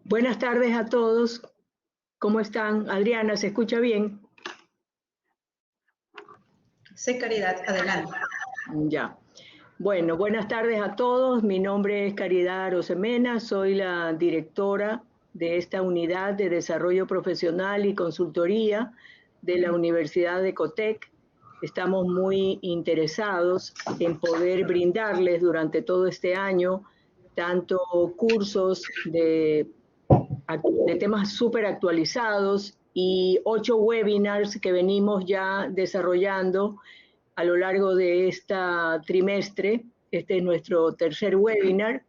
Buenas tardes a todos. ¿Cómo están? Adriana, ¿se escucha bien? Sí, Caridad, adelante. Ya. Bueno, buenas tardes a todos. Mi nombre es Caridad Arosemena, soy la directora de esta unidad de desarrollo profesional y consultoría de la Universidad de Ecotec. Estamos muy interesados en poder brindarles durante todo este año tanto cursos de temas súper actualizados y 8 webinars que venimos ya desarrollando a lo largo de este trimestre. Este es nuestro tercer webinar.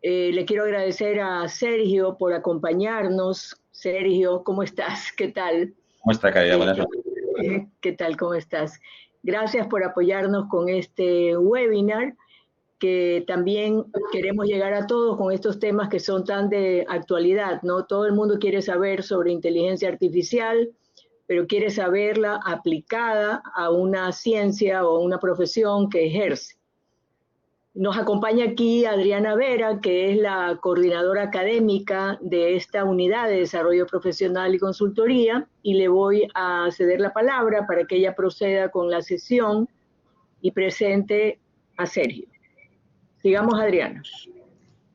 Le quiero agradecer a Sergio por acompañarnos. Sergio, ¿cómo estás? ¿Qué tal? ¿Cómo está, Caridad? Buenas noches. ¿Qué tal? ¿Cómo estás? Gracias por apoyarnos con este webinar, que también queremos llegar a todos con estos temas que son tan de actualidad, ¿no? Todo el mundo quiere saber sobre inteligencia artificial, pero quiere saberla aplicada a una ciencia o una profesión que ejerce. Nos acompaña aquí Adriana Vera, que es la coordinadora académica de esta unidad de desarrollo profesional y consultoría, y le voy a ceder la palabra para que ella proceda con la sesión y presente a Sergio. Sigamos, Adriana.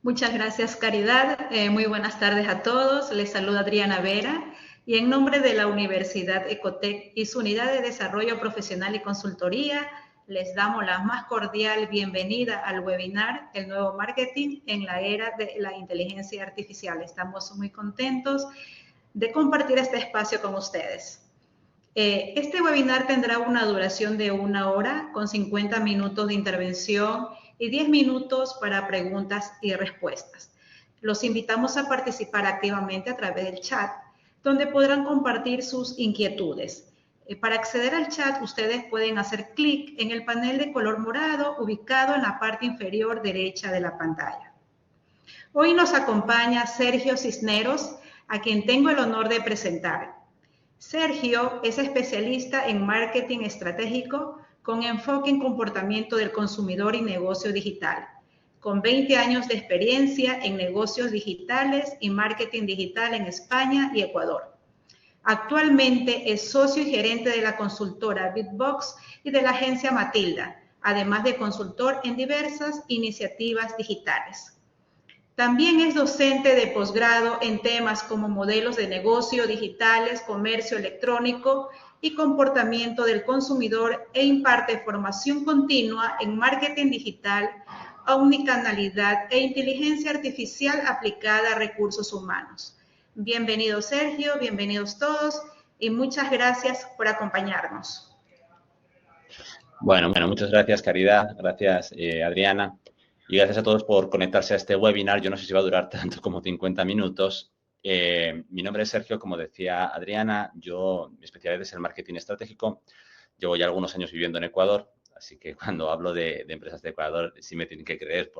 Muchas gracias, Caridad. Muy buenas tardes a todos. Les saluda Adriana Vera y en nombre de la Universidad Ecotec y su Unidad de Desarrollo Profesional y Consultoría, les damos la más cordial bienvenida al webinar El nuevo marketing en la era de la inteligencia artificial. Estamos muy contentos de compartir este espacio con ustedes. Este webinar tendrá una duración de 1 hora con 50 minutos de intervención y 10 minutos para preguntas y respuestas. Los invitamos a participar activamente a través del chat, donde podrán compartir sus inquietudes. Para acceder al chat, ustedes pueden hacer clic en el panel de color morado ubicado en la parte inferior derecha de la pantalla. Hoy nos acompaña Sergio Cisneros, a quien tengo el honor de presentar. Sergio es especialista en marketing estratégico con enfoque en comportamiento del consumidor y negocio digital, con 20 años de experiencia en negocios digitales y marketing digital en España y Ecuador. Actualmente es socio y gerente de la consultora Bitbox y de la agencia Matilda, además de consultor en diversas iniciativas digitales. También es docente de posgrado en temas como modelos de negocio digitales, comercio electrónico y comportamiento del consumidor e imparte formación continua en marketing digital, omnicanalidad e inteligencia artificial aplicada a recursos humanos. Bienvenido, Sergio, bienvenidos todos y muchas gracias por acompañarnos. Bueno, muchas gracias, Caridad. Gracias, Adriana. Y gracias a todos por conectarse a este webinar. Yo no sé si va a durar tanto como 50 minutos. Mi nombre es Sergio, como decía Adriana. Mi especialidad es el marketing estratégico. Llevo ya algunos años viviendo en Ecuador, así que cuando hablo de empresas de Ecuador sí me tienen que creer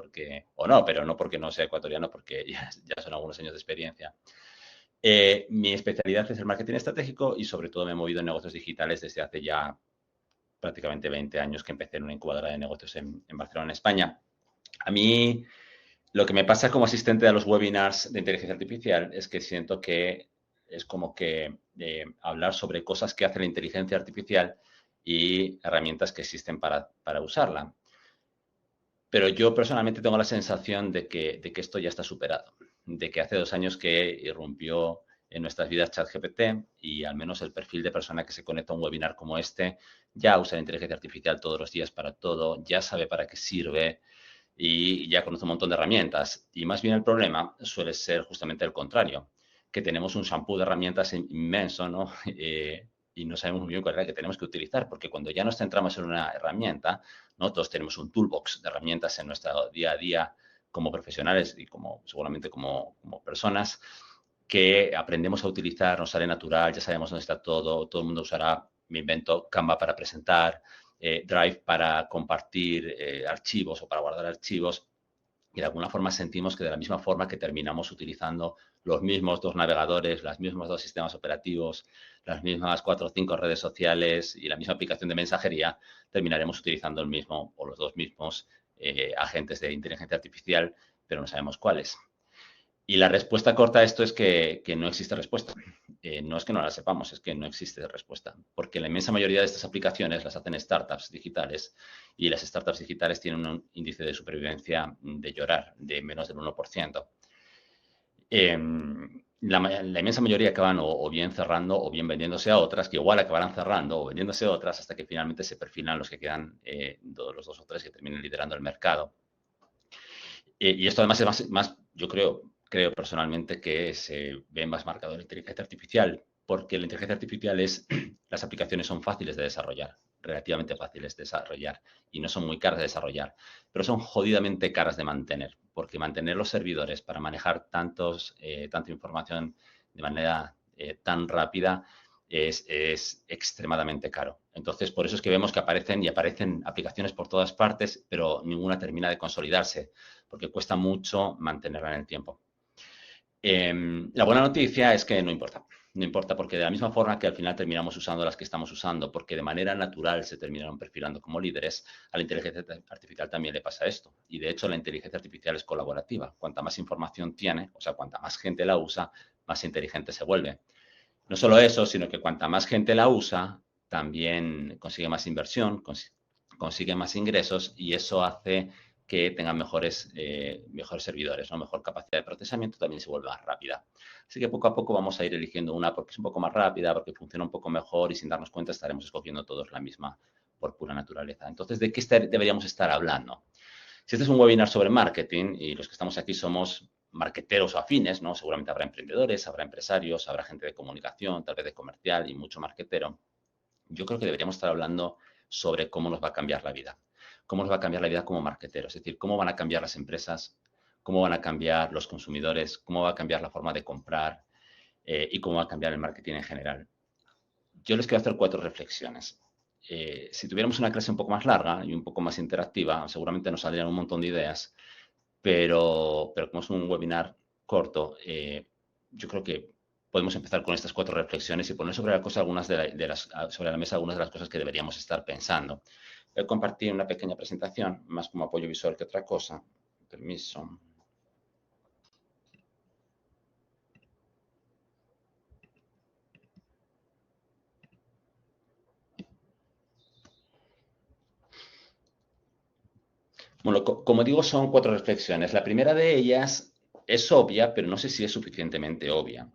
o no, pero no porque no sea ecuatoriano, porque ya son algunos años de experiencia. Mi especialidad es el marketing estratégico y sobre todo me he movido en negocios digitales desde hace ya prácticamente 20 años que empecé en una incubadora de negocios en Barcelona, España. A mí lo que me pasa como asistente a los webinars de inteligencia artificial es que siento que es como que hablar sobre cosas que hace la inteligencia artificial y herramientas que existen para usarla. Pero yo personalmente tengo la sensación de que esto ya está superado, de que hace 2 años que irrumpió en nuestras vidas ChatGPT y al menos el perfil de persona que se conecta a un webinar como este ya usa la inteligencia artificial todos los días para todo, ya sabe para qué sirve y ya conoce un montón de herramientas. Y más bien el problema suele ser justamente el contrario, que tenemos un shampoo de herramientas inmenso, ¿no? Y no sabemos muy bien cuál es la que tenemos que utilizar, porque cuando ya nos centramos en una herramienta, ¿no? Todos tenemos un toolbox de herramientas en nuestro día a día como profesionales y seguramente como personas que aprendemos a utilizar, nos sale natural, ya sabemos dónde está todo el mundo usará, me invento, Canva para presentar, Drive para compartir archivos o para guardar archivos. Y de alguna forma sentimos que de la misma forma que terminamos utilizando los mismos 2 navegadores, los mismos 2 sistemas operativos, las mismas 4 o 5 redes sociales y la misma aplicación de mensajería, terminaremos utilizando el mismo o los 2 mismos agentes de inteligencia artificial, pero no sabemos cuáles. Y la respuesta corta a esto es que no existe respuesta. No es que no la sepamos, es que no existe respuesta. Porque la inmensa mayoría de estas aplicaciones las hacen startups digitales y las startups digitales tienen un índice de supervivencia de llorar, de menos del 1%. La inmensa mayoría acaban o bien cerrando o bien vendiéndose a otras, que igual acabarán cerrando o vendiéndose a otras hasta que finalmente se perfilan los que quedan, los 2 o 3 que terminen liderando el mercado. Y esto además es más yo creo personalmente que se ve más marcado en la inteligencia artificial, porque la inteligencia artificial las aplicaciones son fáciles de desarrollar, relativamente fáciles de desarrollar, y no son muy caras de desarrollar, pero son jodidamente caras de mantener, porque mantener los servidores para manejar tanta información de manera tan rápida es extremadamente caro. Entonces, por eso es que vemos que aparecen aplicaciones por todas partes, pero ninguna termina de consolidarse, porque cuesta mucho mantenerla en el tiempo. La buena noticia es que no importa. No importa porque de la misma forma que al final terminamos usando las que estamos usando, porque de manera natural se terminaron perfilando como líderes, a la inteligencia artificial también le pasa esto. Y de hecho la inteligencia artificial es colaborativa. Cuanta más información tiene, o sea, cuanta más gente la usa, más inteligente se vuelve. No solo eso, sino que cuanta más gente la usa, también consigue más inversión, consigue más ingresos y eso hace que tengan mejores servidores, ¿no? Mejor capacidad de procesamiento, también se vuelve más rápida. Así que poco a poco vamos a ir eligiendo una porque es un poco más rápida, porque funciona un poco mejor y sin darnos cuenta estaremos escogiendo todos la misma por pura naturaleza. Entonces, ¿de qué deberíamos estar hablando? Si este es un webinar sobre marketing y los que estamos aquí somos marketeros o afines, ¿no? Seguramente habrá emprendedores, habrá empresarios, habrá gente de comunicación, tal vez de comercial y mucho marketero. Yo creo que deberíamos estar hablando sobre cómo nos va a cambiar la vida. Cómo nos va a cambiar la vida como marketeros. Es decir, cómo van a cambiar las empresas, cómo van a cambiar los consumidores, cómo va a cambiar la forma de comprar y cómo va a cambiar el marketing en general. Yo les quiero hacer 4 reflexiones. Si tuviéramos una clase un poco más larga y un poco más interactiva, seguramente nos saldrían un montón de ideas, pero como es un webinar corto, yo creo que podemos empezar con estas 4 reflexiones y poner sobre la mesa algunas de las cosas que deberíamos estar pensando. Voy a compartir una pequeña presentación, más como apoyo visual que otra cosa. Permiso. Bueno, como digo, son 4 reflexiones. La primera de ellas es obvia, pero no sé si es suficientemente obvia.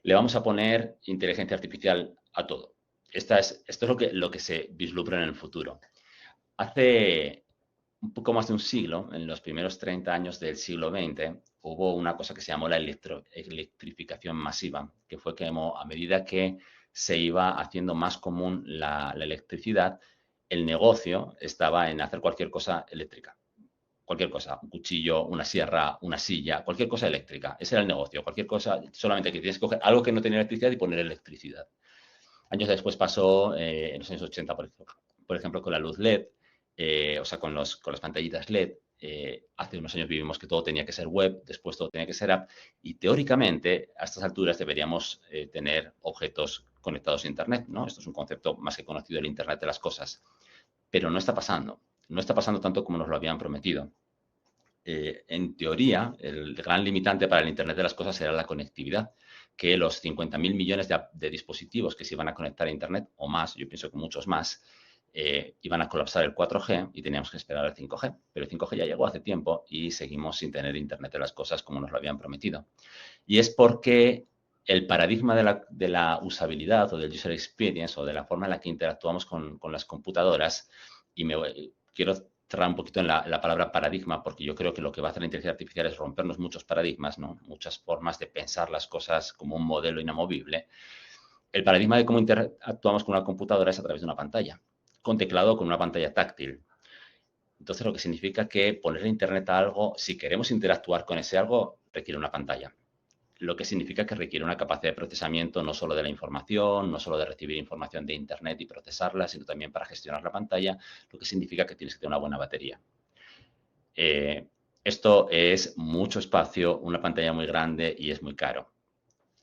Le vamos a poner inteligencia artificial a todo. Esto es lo que se vislumbra en el futuro. Hace un poco más de un siglo, en los primeros 30 años del siglo XX, hubo una cosa que se llamó la electrificación masiva, que fue que a medida que se iba haciendo más común la electricidad, el negocio estaba en hacer cualquier cosa eléctrica. Cualquier cosa, un cuchillo, una sierra, una silla, cualquier cosa eléctrica. Ese era el negocio, cualquier cosa, solamente que tienes que coger algo que no tenía electricidad y poner electricidad. Años después pasó, en los años 80, por ejemplo, con la luz LED, o sea, con las pantallitas LED. Hace unos años vivimos que todo tenía que ser web, después todo tenía que ser app, y teóricamente a estas alturas deberíamos tener objetos conectados a Internet, ¿no? Esto es un concepto más que conocido, el Internet de las cosas, pero no está pasando. No está pasando tanto como nos lo habían prometido. En teoría, el gran limitante para el Internet de las cosas era la conectividad, que los 50.000 millones de dispositivos que se iban a conectar a Internet, o más, yo pienso que muchos más, iban a colapsar el 4G y teníamos que esperar al 5G. Pero el 5G ya llegó hace tiempo y seguimos sin tener Internet de las cosas como nos lo habían prometido. Y es porque el paradigma de la usabilidad o del user experience o de la forma en la que interactuamos con las computadoras, y quiero cerrar un poquito en la palabra paradigma, porque yo creo que lo que va a hacer la inteligencia artificial es rompernos muchos paradigmas, ¿no? Muchas formas de pensar las cosas como un modelo inamovible. El paradigma de cómo interactuamos con una computadora es a través de una pantalla, con teclado o con una pantalla táctil. Entonces, lo que significa que ponerle Internet a algo, si queremos interactuar con ese algo, requiere una pantalla. lo que significa que requiere una capacidad de procesamiento no solo de la información, no solo de recibir información de Internet y procesarla, sino también para gestionar la pantalla, lo que significa que tienes que tener una buena batería. Esto es mucho espacio, una pantalla muy grande y es muy caro.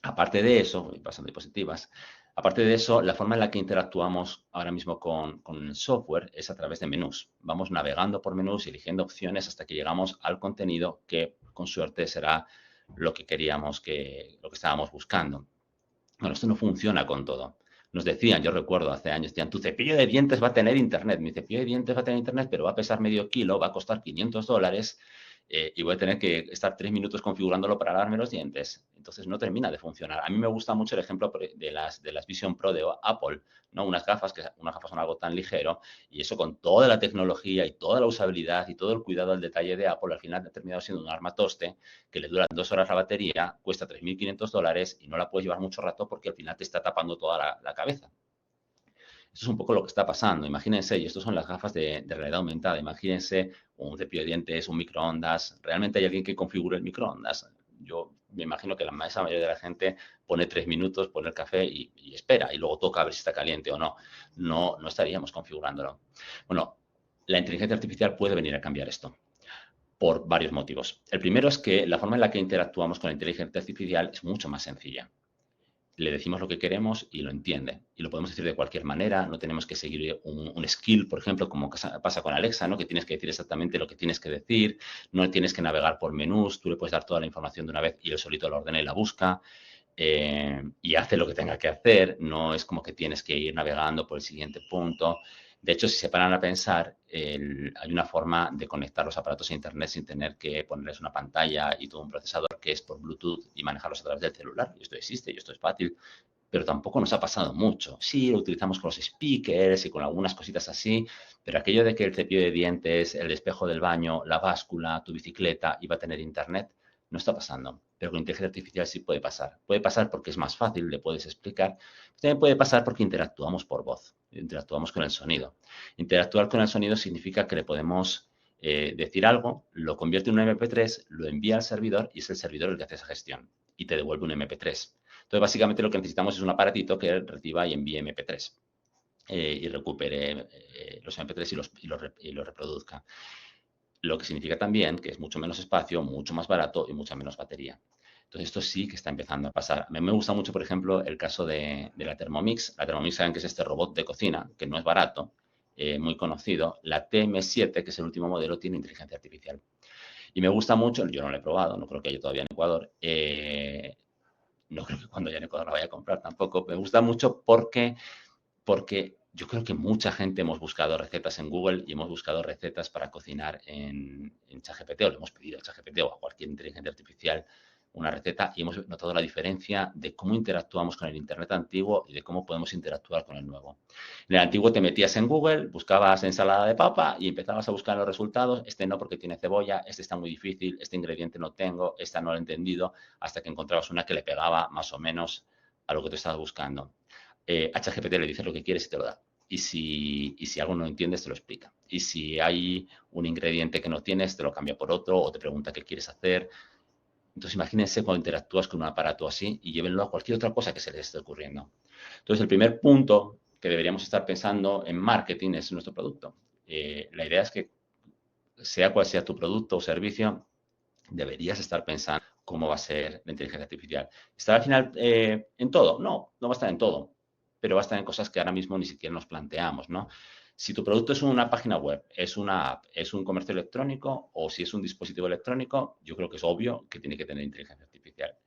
Aparte de eso, voy pasando diapositivas, aparte de eso, la forma en la que interactuamos ahora mismo con el software es a través de menús. Vamos navegando por menús y eligiendo opciones hasta que llegamos al contenido que, con suerte, será lo que queríamos, lo que estábamos buscando. Bueno, esto no funciona con todo. Nos decían, yo recuerdo hace años, decían, tu cepillo de dientes va a tener internet. Mi cepillo de dientes va a tener internet, pero va a pesar medio kilo, va a costar $500 y voy a tener que estar 3 minutos configurándolo para lavarme los dientes. Entonces no termina de funcionar. A mí me gusta mucho el ejemplo de las Vision Pro de Apple, ¿no? Unas gafas son algo tan ligero y eso con toda la tecnología y toda la usabilidad y todo el cuidado al detalle de Apple, al final ha terminado siendo un armatoste que le dura 2 horas la batería, cuesta $3.500 y no la puedes llevar mucho rato porque al final te está tapando toda la cabeza. Esto es un poco lo que está pasando. Imagínense, y estas son las gafas de realidad aumentada, imagínense un cepillo de dientes, un microondas. ¿Realmente hay alguien que configure el microondas? Yo me imagino que la mayoría de la gente pone 3 minutos, pone el café y espera, y luego toca a ver si está caliente o no. No estaríamos configurándolo. Bueno, la inteligencia artificial puede venir a cambiar esto por varios motivos. El primero es que la forma en la que interactuamos con la inteligencia artificial es mucho más sencilla. Le decimos lo que queremos y lo entiende. Y lo podemos decir de cualquier manera, no tenemos que seguir un skill, por ejemplo, como pasa con Alexa, ¿no? Que tienes que decir exactamente lo que tienes que decir, no tienes que navegar por menús, tú le puedes dar toda la información de una vez y él solito la ordena y la busca. Y hace lo que tenga que hacer, no es como que tienes que ir navegando por el siguiente punto. De hecho, si se paran a pensar, hay una forma de conectar los aparatos a Internet sin tener que ponerles una pantalla y todo un procesador que es por Bluetooth y manejarlos a través del celular. Y esto existe y esto es fácil, pero tampoco nos ha pasado mucho. Sí, lo utilizamos con los speakers y con algunas cositas así, pero aquello de que el cepillo de dientes, el espejo del baño, la báscula, tu bicicleta iba a tener Internet, no está pasando. Pero con inteligencia artificial sí puede pasar. Puede pasar porque es más fácil, le puedes explicar. También puede pasar porque interactuamos por voz, interactuamos con el sonido. Interactuar con el sonido significa que le podemos decir algo, lo convierte en un MP3, lo envía al servidor y es el servidor el que hace esa gestión y te devuelve un MP3. Entonces, básicamente lo que necesitamos es un aparatito que reciba y envíe MP3 y recupere los MP3 y los reproduzca. Lo que significa también que es mucho menos espacio, mucho más barato y mucha menos batería. Entonces, esto sí que está empezando a pasar. A mí me gusta mucho, por ejemplo, el caso de la Thermomix. La Thermomix, saben que es este robot de cocina, que no es barato, muy conocido. La TM7, que es el último modelo, tiene inteligencia artificial. Y me gusta mucho, yo no lo he probado, no creo que haya todavía en Ecuador. No creo que cuando haya en Ecuador la vaya a comprar tampoco. Me gusta mucho porque yo creo que mucha gente hemos buscado recetas en Google y hemos buscado recetas para cocinar en ChatGPT o le hemos pedido a ChatGPT o a cualquier inteligencia artificial una receta y hemos notado la diferencia de cómo interactuamos con el Internet antiguo y de cómo podemos interactuar con el nuevo. En el antiguo te metías en Google, buscabas ensalada de papa y empezabas a buscar los resultados. Este no porque tiene cebolla, este está muy difícil, este ingrediente no tengo, esta no lo he entendido, hasta que encontrabas una que le pegaba más o menos a lo que tú estabas buscando. A ChatGPT le dices lo que quieres y te lo da. Y si algo no entiendes, te lo explica. Y si hay un ingrediente que no tienes, te lo cambia por otro o te pregunta qué quieres hacer. Entonces, imagínense cuando interactúas con un aparato así y llévenlo a cualquier otra cosa que se les esté ocurriendo. Entonces, el primer punto que deberíamos estar pensando en marketing es nuestro producto. La idea es que, sea cual sea tu producto o servicio, deberías estar pensando cómo va a ser la inteligencia artificial. ¿Estará al final en todo? No va a estar en todo, pero va a estar en cosas que ahora mismo ni siquiera nos planteamos, ¿no? Si tu producto es una página web, es una app, es un comercio electrónico o si es un dispositivo electrónico, yo creo que es obvio que tiene que tener inteligencia artificial.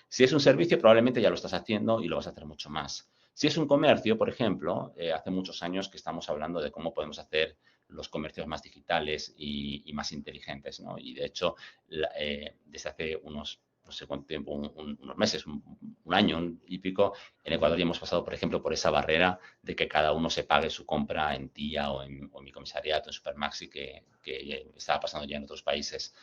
Si es un servicio, probablemente ya lo estás haciendo y lo vas a hacer mucho más. Si es un comercio, por ejemplo, hace muchos años que estamos hablando de cómo podemos hacer los comercios más digitales y más inteligentes, ¿no? Y de hecho, desde hace unos, no sé cuánto tiempo, unos meses, un año y pico, en Ecuador ya hemos pasado, por ejemplo, por esa barrera de que cada uno se pague su compra en TIA o en mi comisariato, en Supermaxi, que estaba pasando ya en otros países.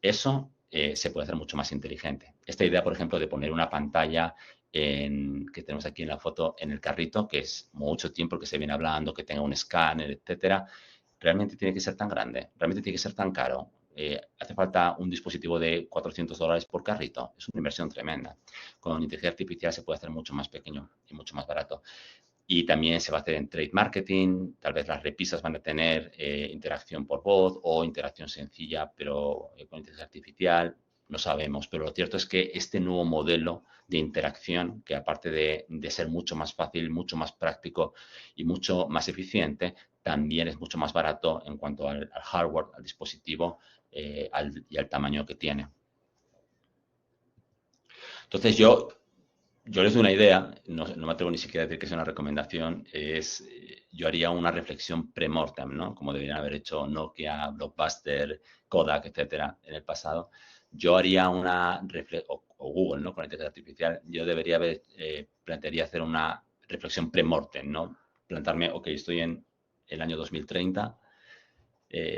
Eso se puede hacer mucho más inteligente. Esta idea, por ejemplo, de poner una pantalla que tenemos aquí en la foto en el carrito, que es mucho tiempo que se viene hablando, que tenga un escáner, etcétera, realmente tiene que ser tan grande, realmente tiene que ser tan caro. hace falta un dispositivo de $400 por carrito. Es una inversión tremenda. Con inteligencia artificial se puede hacer mucho más pequeño y mucho más barato. Y también se va a hacer en trade marketing. Tal vez las repisas van a tener interacción por voz o interacción sencilla, pero con inteligencia artificial. No sabemos, pero lo cierto es que este nuevo modelo de interacción, que aparte de ser mucho más fácil, mucho más práctico y mucho más eficiente, también es mucho más barato en cuanto al hardware, al dispositivo y al tamaño que tiene. Entonces yo les doy una idea, no me atrevo ni siquiera a decir que sea una recomendación, yo haría una reflexión pre-mortem, ¿no? Como deberían haber hecho Nokia, Blockbuster, Kodak, etcétera, en el pasado. Yo haría una reflexión, o Google, ¿no? Con la inteligencia artificial, yo plantearía hacer una reflexión pre-mortem, ¿no? Plantarme, ok, estoy en el año 2030,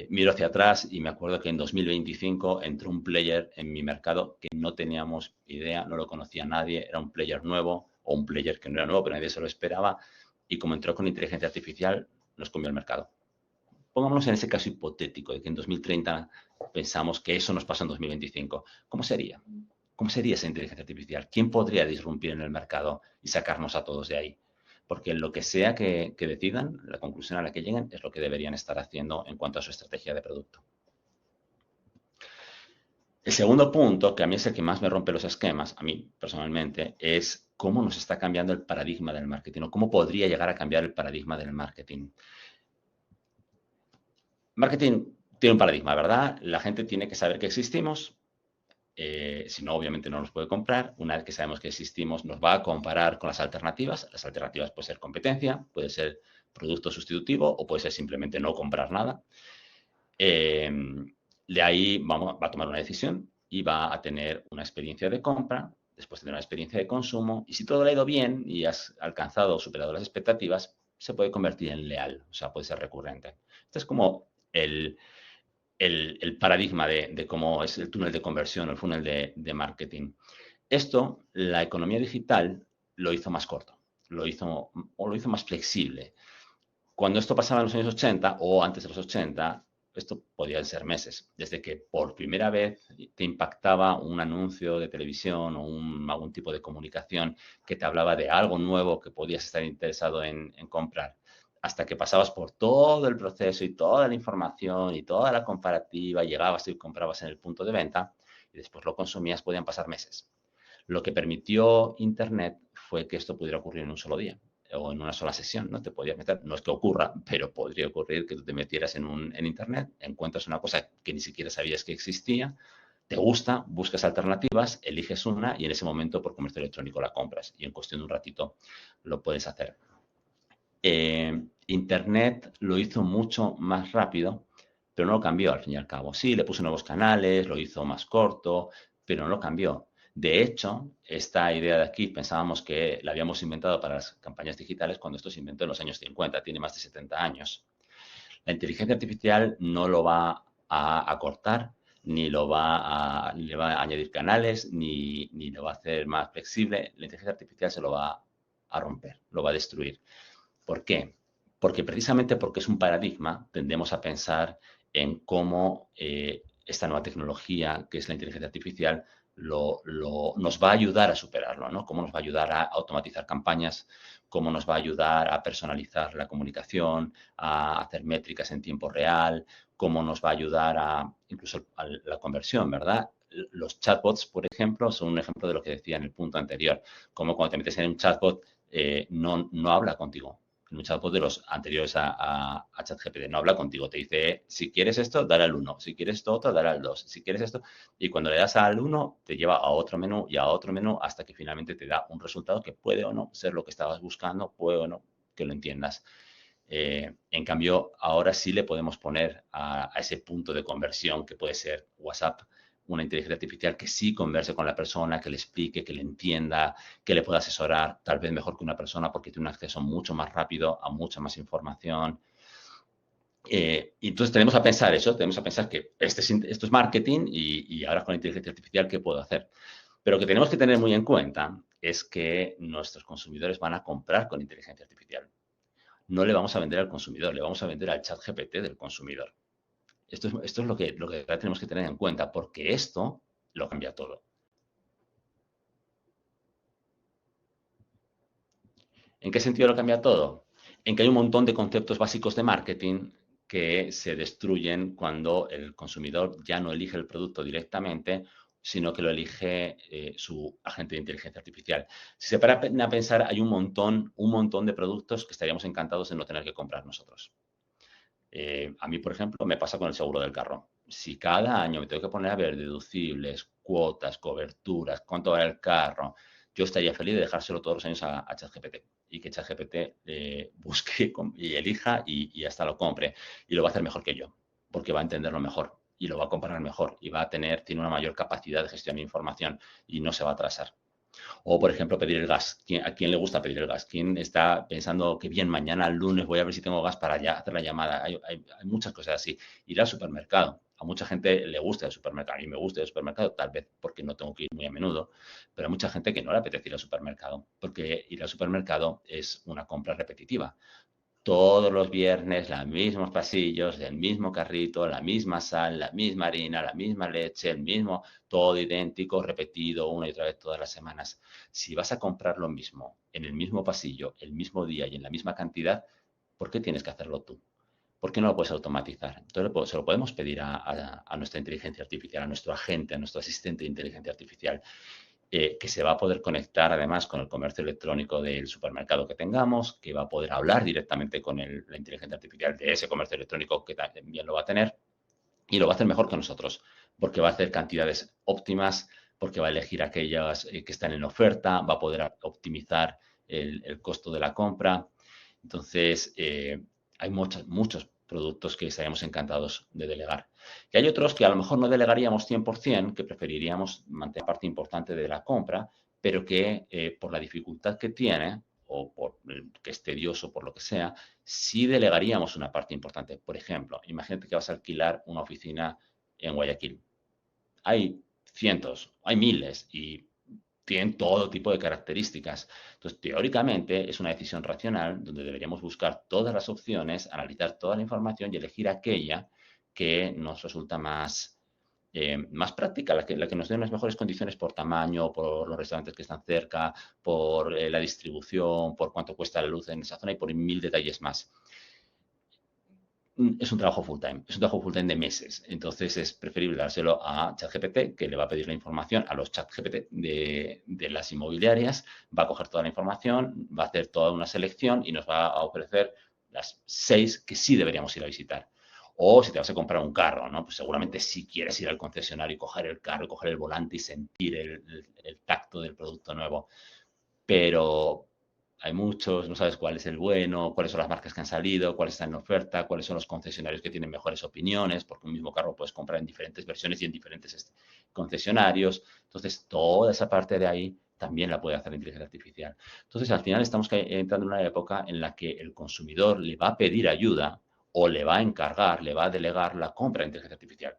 miro hacia atrás y me acuerdo que en 2025 entró un player en mi mercado que no teníamos idea, no lo conocía nadie, era un player nuevo o un player que no era nuevo, pero nadie se lo esperaba, y como entró con inteligencia artificial, nos comió el mercado. Pongámonos en ese caso hipotético de que en 2030 pensamos que eso nos pasa en 2025. ¿Cómo sería? ¿Cómo sería esa inteligencia artificial? ¿Quién podría disrumpir en el mercado y sacarnos a todos de ahí? Porque lo que sea que decidan, la conclusión a la que lleguen es lo que deberían estar haciendo en cuanto a su estrategia de producto. El segundo punto, que a mí es el que más me rompe los esquemas, a mí personalmente, es cómo nos está cambiando el paradigma del marketing o cómo podría llegar a cambiar el paradigma del marketing. Marketing tiene un paradigma, ¿verdad? La gente tiene que saber que existimos. Si no, obviamente no nos puede comprar. Una vez que sabemos que existimos, nos va a comparar con las alternativas. Las alternativas pueden ser competencia, puede ser producto sustitutivo o puede ser simplemente no comprar nada. De ahí va a tomar una decisión y va a tener una experiencia de compra, después tendrá una experiencia de consumo, y si todo le ha ido bien y has alcanzado o superado las expectativas, se puede convertir en leal, o sea, puede ser recurrente. Este es como el paradigma de cómo es el túnel de conversión, el funnel de marketing. Esto, la economía digital lo hizo más corto, lo hizo más flexible. Cuando esto pasaba en los años 80 o antes de los 80, esto podía ser meses, desde que por primera vez te impactaba un anuncio de televisión o algún tipo de comunicación que te hablaba de algo nuevo que podías estar interesado en comprar, hasta que pasabas por todo el proceso y toda la información y toda la comparativa, llegabas y comprabas en el punto de venta y después lo consumías, podían pasar meses. Lo que permitió Internet fue que esto pudiera ocurrir en un solo día o en una sola sesión, ¿no? Te podías meter, no es que ocurra, pero podría ocurrir que tú te metieras en Internet, encuentras una cosa que ni siquiera sabías que existía, te gusta, buscas alternativas, eliges una y en ese momento por comercio electrónico la compras y en cuestión de un ratito lo puedes hacer. Internet lo hizo mucho más rápido, pero no lo cambió al fin y al cabo. Sí, le puso nuevos canales, lo hizo más corto, pero no lo cambió. De hecho, esta idea de aquí pensábamos que la habíamos inventado para las campañas digitales cuando esto se inventó en los años 50, tiene más de 70 años. La inteligencia artificial no lo va a acortar, ni le va a añadir canales, ni lo va a hacer más flexible. La inteligencia artificial se lo va a romper, lo va a destruir. ¿Por qué? Porque precisamente porque es un paradigma, tendemos a pensar en cómo esta nueva tecnología, que es la inteligencia artificial, nos va a ayudar a superarlo, ¿no? Cómo nos va a ayudar a automatizar campañas, cómo nos va a ayudar a personalizar la comunicación, a hacer métricas en tiempo real, cómo nos va a ayudar incluso a la conversión, ¿verdad? Los chatbots, por ejemplo, son un ejemplo de lo que decía en el punto anterior, como cuando te metes en un chatbot no habla contigo. Un chatbot de los anteriores a ChatGPT no habla contigo, te dice, si quieres esto, dale al 1, si quieres esto otro, dale al 2, si quieres esto, y cuando le das al 1, te lleva a otro menú y a otro menú hasta que finalmente te da un resultado que puede o no ser lo que estabas buscando, puede o no que lo entiendas. En cambio, ahora sí le podemos poner a ese punto de conversión que puede ser WhatsApp, una inteligencia artificial que sí converse con la persona, que le explique, que le entienda, que le pueda asesorar, tal vez mejor que una persona porque tiene un acceso mucho más rápido a mucha más información. Y entonces tenemos a pensar eso, tenemos a pensar que esto es marketing y ahora con la inteligencia artificial, ¿qué puedo hacer? Pero lo que tenemos que tener muy en cuenta es que nuestros consumidores van a comprar con inteligencia artificial. No le vamos a vender al consumidor, le vamos a vender al ChatGPT del consumidor. Esto es lo que tenemos que tener en cuenta, porque esto lo cambia todo. ¿En qué sentido lo cambia todo? En que hay un montón de conceptos básicos de marketing que se destruyen cuando el consumidor ya no elige el producto directamente, sino que lo elige su agente de inteligencia artificial. Si se paran a pensar, hay un montón de productos que estaríamos encantados de no tener que comprar nosotros. A mí, por ejemplo, me pasa con el seguro del carro. Si cada año me tengo que poner a ver deducibles, cuotas, coberturas, cuánto vale el carro, yo estaría feliz de dejárselo todos los años a ChatGPT y que ChatGPT busque y elija y hasta lo compre. Y lo va a hacer mejor que yo, porque va a entenderlo mejor y lo va a comparar mejor y tiene una mayor capacidad de gestión de información y no se va a atrasar. O, por ejemplo, pedir el gas. ¿A quién le gusta pedir el gas? ¿Quién está pensando que bien, mañana el lunes voy a ver si tengo gas para ya hacer la llamada? Hay muchas cosas así. Ir al supermercado. A mucha gente le gusta el supermercado. A mí me gusta el supermercado, tal vez porque no tengo que ir muy a menudo, pero hay mucha gente que no le apetece ir al supermercado, porque ir al supermercado es una compra repetitiva. Todos los viernes, los mismos pasillos, el mismo carrito, la misma sal, la misma harina, la misma leche, el mismo, todo idéntico, repetido una y otra vez todas las semanas. Si vas a comprar lo mismo en el mismo pasillo, el mismo día y en la misma cantidad, ¿por qué tienes que hacerlo tú? ¿Por qué no lo puedes automatizar? Entonces se lo podemos pedir a nuestra inteligencia artificial, a nuestro agente, a nuestro asistente de inteligencia artificial que se va a poder conectar además con el comercio electrónico del supermercado que tengamos, que va a poder hablar directamente con la inteligencia artificial de ese comercio electrónico que también lo va a tener y lo va a hacer mejor que nosotros, porque va a hacer cantidades óptimas, porque va a elegir aquellas que están en oferta, va a poder optimizar el costo de la compra. Entonces, hay muchos productos que estaríamos encantados de delegar. Y hay otros que a lo mejor no delegaríamos 100%, que preferiríamos mantener parte importante de la compra, pero que por la dificultad que tiene o por que es tedioso, por lo que sea, sí delegaríamos una parte importante. Por ejemplo, imagínate que vas a alquilar una oficina en Guayaquil. Hay cientos, hay miles y tienen todo tipo de características. Entonces, teóricamente es una decisión racional donde deberíamos buscar todas las opciones, analizar toda la información y elegir aquella que nos resulta más práctica, la que nos dé unas mejores condiciones por tamaño, por los restaurantes que están cerca, por la distribución, por cuánto cuesta la luz en esa zona y por 1000 detalles más. Es un trabajo full time, es un trabajo full time de meses. Entonces es preferible dárselo a ChatGPT, que le va a pedir la información a los ChatGPT de las inmobiliarias, va a coger toda la información, va a hacer toda una selección y nos va a ofrecer las 6 que sí deberíamos ir a visitar. O si te vas a comprar un carro, ¿no? Pues seguramente sí quieres ir al concesionario y coger el carro, coger el volante y sentir el tacto del producto nuevo. Pero hay muchos, no sabes cuál es el bueno, cuáles son las marcas que han salido, cuáles están en oferta, cuáles son los concesionarios que tienen mejores opiniones, porque un mismo carro puedes comprar en diferentes versiones y en diferentes concesionarios. Entonces, toda esa parte de ahí también la puede hacer la inteligencia artificial. Entonces, al final estamos entrando en una época en la que el consumidor le va a pedir ayuda o le va a encargar, le va a delegar la compra de inteligencia artificial.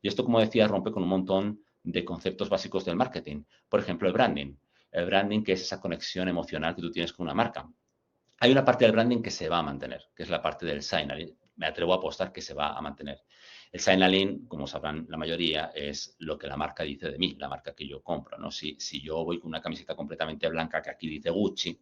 Y esto, como decía, rompe con un montón de conceptos básicos del marketing. Por ejemplo, el branding. El branding, que es esa conexión emocional que tú tienes con una marca. Hay una parte del branding que se va a mantener, que es la parte del signaling. Me atrevo a apostar que se va a mantener. El signaling, como sabrán la mayoría, es lo que la marca dice de mí, la marca que yo compro, ¿no? Si yo voy con una camiseta completamente blanca que aquí dice Gucci,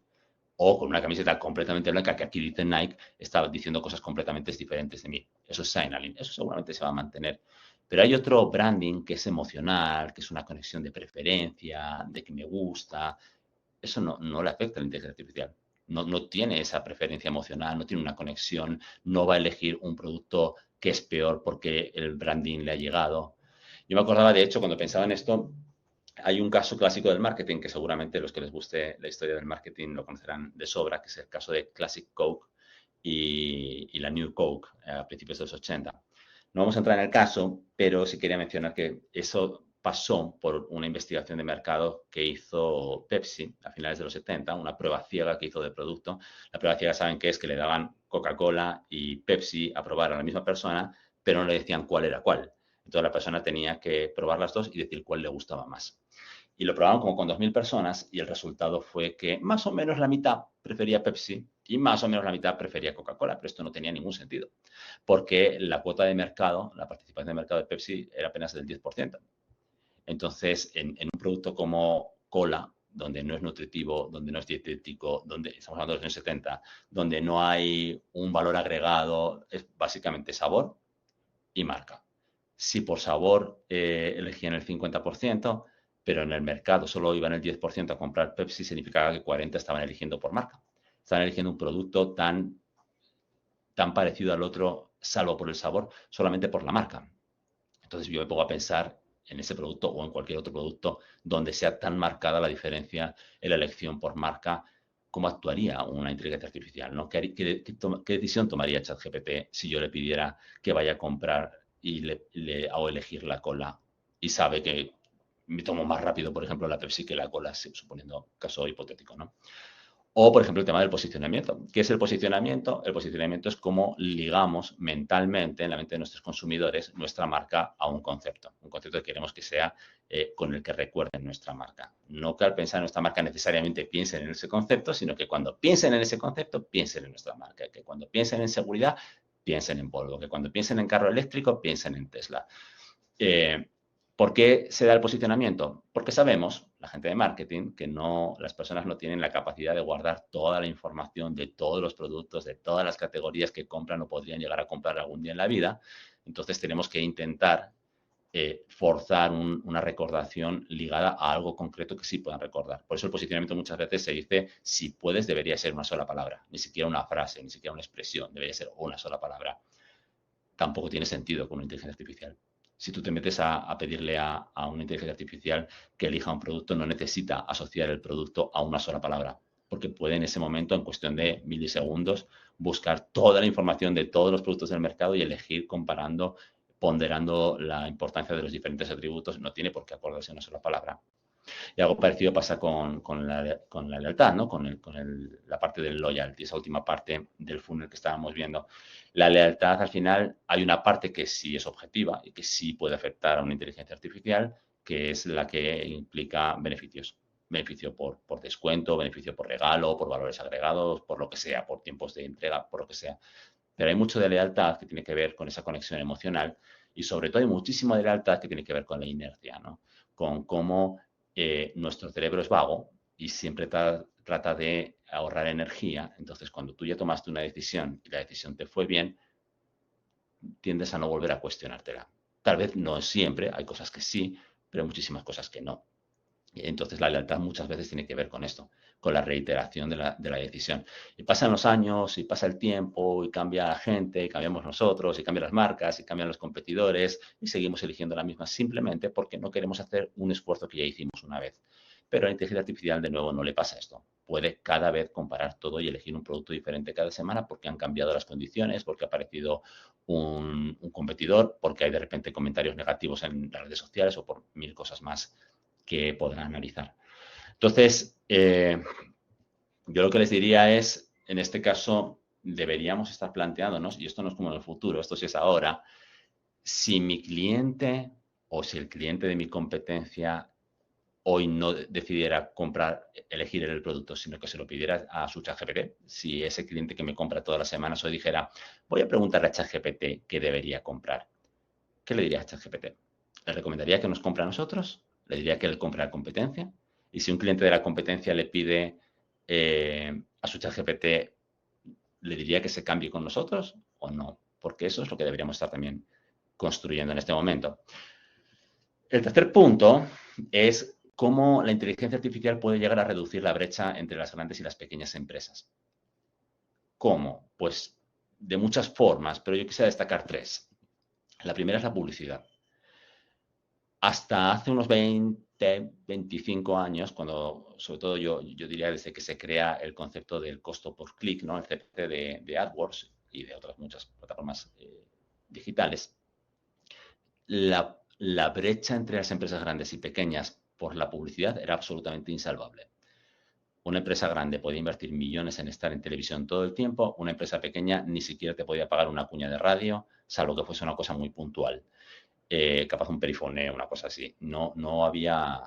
o con una camiseta completamente blanca que aquí dice Nike, está diciendo cosas completamente diferentes de mí. Eso es signaling. Eso seguramente se va a mantener. Pero hay otro branding que es emocional, que es una conexión de preferencia, de que me gusta. Eso no le afecta a la inteligencia artificial. No tiene esa preferencia emocional, no tiene una conexión, no va a elegir un producto que es peor porque el branding le ha llegado. Yo me acordaba, de hecho, cuando pensaba en esto, hay un caso clásico del marketing que seguramente los que les guste la historia del marketing lo conocerán de sobra, que es el caso de Classic Coke y la New Coke a principios de los 80. No vamos a entrar en el caso, pero sí quería mencionar que eso pasó por una investigación de mercado que hizo Pepsi a finales de los 70, una prueba ciega que hizo de producto. La prueba ciega, ¿saben qué es? Que le daban Coca-Cola y Pepsi a probar a la misma persona, pero no le decían cuál era cuál. Entonces la persona tenía que probar las dos y decir cuál le gustaba más. Y lo probaron como con 2.000 personas y el resultado fue que más o menos la mitad prefería Pepsi y más o menos la mitad prefería Coca-Cola, pero esto no tenía ningún sentido, porque la cuota de mercado, la participación de mercado de Pepsi era apenas del 10%. Entonces, en un producto como cola, donde no es nutritivo, donde no es dietético, donde estamos hablando de los años 70, donde no hay un valor agregado, es básicamente sabor y marca. Si por sabor elegían el 50%, pero en el mercado solo iban el 10% a comprar Pepsi, significaba que 40% estaban eligiendo por marca. Estaban eligiendo un producto tan parecido al otro, salvo por el sabor, solamente por la marca. Entonces yo me pongo a pensar en ese producto o en cualquier otro producto donde sea tan marcada la diferencia en la elección por marca, ¿cómo actuaría una inteligencia artificial? ¿No? ¿Qué decisión tomaría ChatGPT si yo le pidiera que vaya a comprar o elegir la cola y sabe que me tomo más rápido, por ejemplo, la Pepsi que la cola, suponiendo caso hipotético, ¿no? O, por ejemplo, el tema del posicionamiento. ¿Qué es el posicionamiento? El posicionamiento es cómo ligamos mentalmente, en la mente de nuestros consumidores, nuestra marca a un concepto que queremos que sea con el que recuerden nuestra marca. No que al pensar en nuestra marca necesariamente piensen en ese concepto, sino que cuando piensen en ese concepto, piensen en nuestra marca. Que cuando piensen en seguridad, piensen en Volvo. Que cuando piensen en carro eléctrico, piensen en Tesla. ¿Por qué se da el posicionamiento? Porque sabemos, la gente de marketing, que las personas no tienen la capacidad de guardar toda la información de todos los productos, de todas las categorías que compran o podrían llegar a comprar algún día en la vida. Entonces tenemos que intentar forzar una recordación ligada a algo concreto que sí puedan recordar. Por eso el posicionamiento muchas veces se dice, si puedes, debería ser una sola palabra, ni siquiera una frase, ni siquiera una expresión, debería ser una sola palabra. Tampoco tiene sentido con una inteligencia artificial. Si tú te metes a pedirle a una inteligencia artificial que elija un producto, no necesita asociar el producto a una sola palabra, porque puede en ese momento, en cuestión de milisegundos, buscar toda la información de todos los productos del mercado y elegir comparando, ponderando la importancia de los diferentes atributos. No tiene por qué acordarse una sola palabra. Y algo parecido pasa con la lealtad, ¿no? Con la parte del loyalty, esa última parte del funnel que estábamos viendo. La lealtad, al final, hay una parte que sí es objetiva y que sí puede afectar a una inteligencia artificial, que es la que implica beneficios. Beneficio por descuento, beneficio por regalo, por valores agregados, por lo que sea, por tiempos de entrega, por lo que sea. Pero hay mucho de lealtad que tiene que ver con esa conexión emocional y sobre todo hay muchísimo de lealtad que tiene que ver con la inercia, ¿no? Con cómo nuestro cerebro es vago y siempre trata de ahorrar energía. Entonces, cuando tú ya tomaste una decisión y la decisión te fue bien, tiendes a no volver a cuestionártela. Tal vez no siempre, hay cosas que sí, pero hay muchísimas cosas que no. Entonces, la lealtad muchas veces tiene que ver con esto, con la reiteración de la decisión. Y pasan los años, y pasa el tiempo, y cambia la gente, y cambiamos nosotros, y cambian las marcas, y cambian los competidores, y seguimos eligiendo la misma simplemente porque no queremos hacer un esfuerzo que ya hicimos una vez. Pero a la inteligencia artificial, de nuevo, no le pasa esto. Puede cada vez comparar todo y elegir un producto diferente cada semana porque han cambiado las condiciones, porque ha aparecido un competidor, porque hay de repente comentarios negativos en las redes sociales o por mil cosas más que podrán analizar. Entonces, yo lo que les diría es, en este caso, deberíamos estar planteándonos, y esto no es como en el futuro, esto sí es ahora, si mi cliente o si el cliente de mi competencia hoy no decidiera elegir el producto, sino que se lo pidiera a su ChatGPT, si ese cliente que me compra todas las semanas hoy dijera, voy a preguntarle a ChatGPT qué debería comprar, ¿qué le diría a ChatGPT? ¿Le recomendaría que nos compre a nosotros? ¿Le diría que él compre a la competencia? Y si un cliente de la competencia le pide a su ChatGPT, ¿le diría que se cambie con nosotros o no? Porque eso es lo que deberíamos estar también construyendo en este momento. El tercer punto es cómo la inteligencia artificial puede llegar a reducir la brecha entre las grandes y las pequeñas empresas. ¿Cómo? Pues de muchas formas, pero yo quisiera destacar tres. La primera es la publicidad. Hasta hace unos 20, 25 años, cuando, sobre todo yo diría desde que se crea el concepto del costo por clic, ¿no? El CPC de AdWords y de otras muchas plataformas digitales, la brecha entre las empresas grandes y pequeñas por la publicidad era absolutamente insalvable. Una empresa grande podía invertir millones en estar en televisión todo el tiempo, una empresa pequeña ni siquiera te podía pagar una cuña de radio, salvo que fuese una cosa muy puntual. Capaz un perifoneo, una cosa así. No había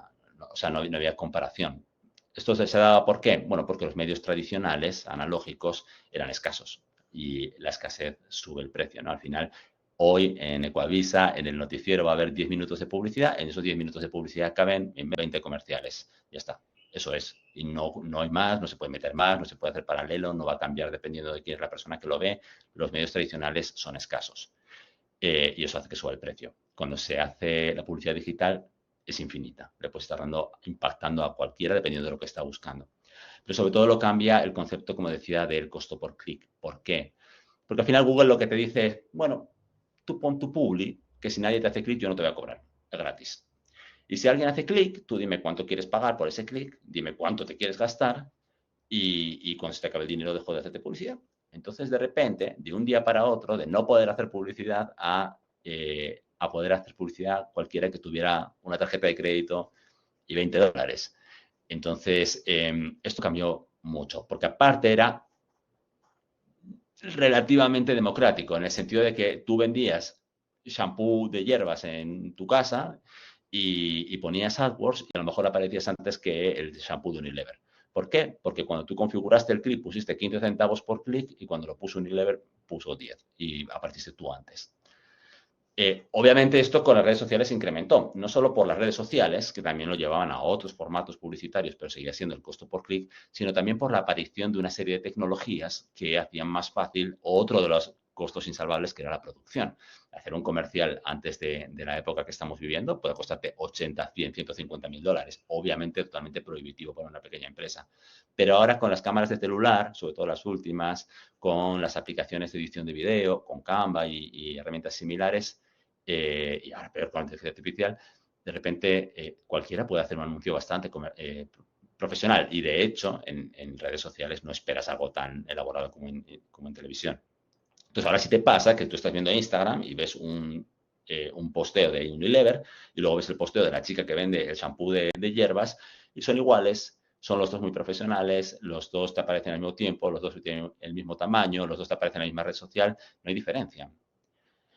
o sea, no había comparación. ¿Esto se daba por qué? Bueno, porque los medios tradicionales, analógicos, eran escasos y la escasez sube el precio, ¿no? Al final, hoy en Ecuavisa, en el noticiero va a haber 10 minutos de publicidad, en esos 10 minutos de publicidad caben en 20 comerciales, ya está. Eso es, y no hay más, no se puede meter más, no se puede hacer paralelo, no va a cambiar dependiendo de quién es la persona que lo ve. Los medios tradicionales son escasos y eso hace que suba el precio. Cuando se hace la publicidad digital es infinita, le puede estar impactando a cualquiera dependiendo de lo que está buscando. Pero sobre todo lo cambia el concepto, como decía, del costo por clic. ¿Por qué? Porque al final Google lo que te dice es, bueno, tú pon tu publi, que si nadie te hace clic yo no te voy a cobrar, es gratis. Y si alguien hace clic, tú dime cuánto quieres pagar por ese clic, dime cuánto te quieres gastar y cuando se te acabe el dinero dejo de hacerte publicidad. Entonces, de repente, de un día para otro, de no poder hacer publicidad a poder hacer publicidad cualquiera que tuviera una tarjeta de crédito y $20. Entonces, esto cambió mucho, porque aparte era relativamente democrático, en el sentido de que tú vendías shampoo de hierbas en tu casa y ponías AdWords y a lo mejor aparecías antes que el shampoo de Unilever. ¿Por qué? Porque cuando tú configuraste el clic pusiste 15 centavos por clic y cuando lo puso Unilever puso 10 y apareciste tú antes. Obviamente esto con las redes sociales se incrementó, no solo por las redes sociales, que también lo llevaban a otros formatos publicitarios, pero seguía siendo el costo por clic, sino también por la aparición de una serie de tecnologías que hacían más fácil otro de los costos insalvables que era la producción. Hacer un comercial antes de la época que estamos viviendo puede costarte 80, 100, 150 mil dólares. Obviamente totalmente prohibitivo para una pequeña empresa. Pero ahora con las cámaras de celular, sobre todo las últimas, con las aplicaciones de edición de video, con Canva y herramientas similares, y ahora peor con la inteligencia artificial, de repente cualquiera puede hacer un anuncio bastante profesional y de hecho en redes sociales no esperas algo tan elaborado como en televisión. Entonces ahora sí te pasa que tú estás viendo Instagram y ves un posteo de Unilever y luego ves el posteo de la chica que vende el shampoo de hierbas y son iguales, son los dos muy profesionales, los dos te aparecen al mismo tiempo, los dos tienen el mismo tamaño, los dos te aparecen en la misma red social, no hay diferencia.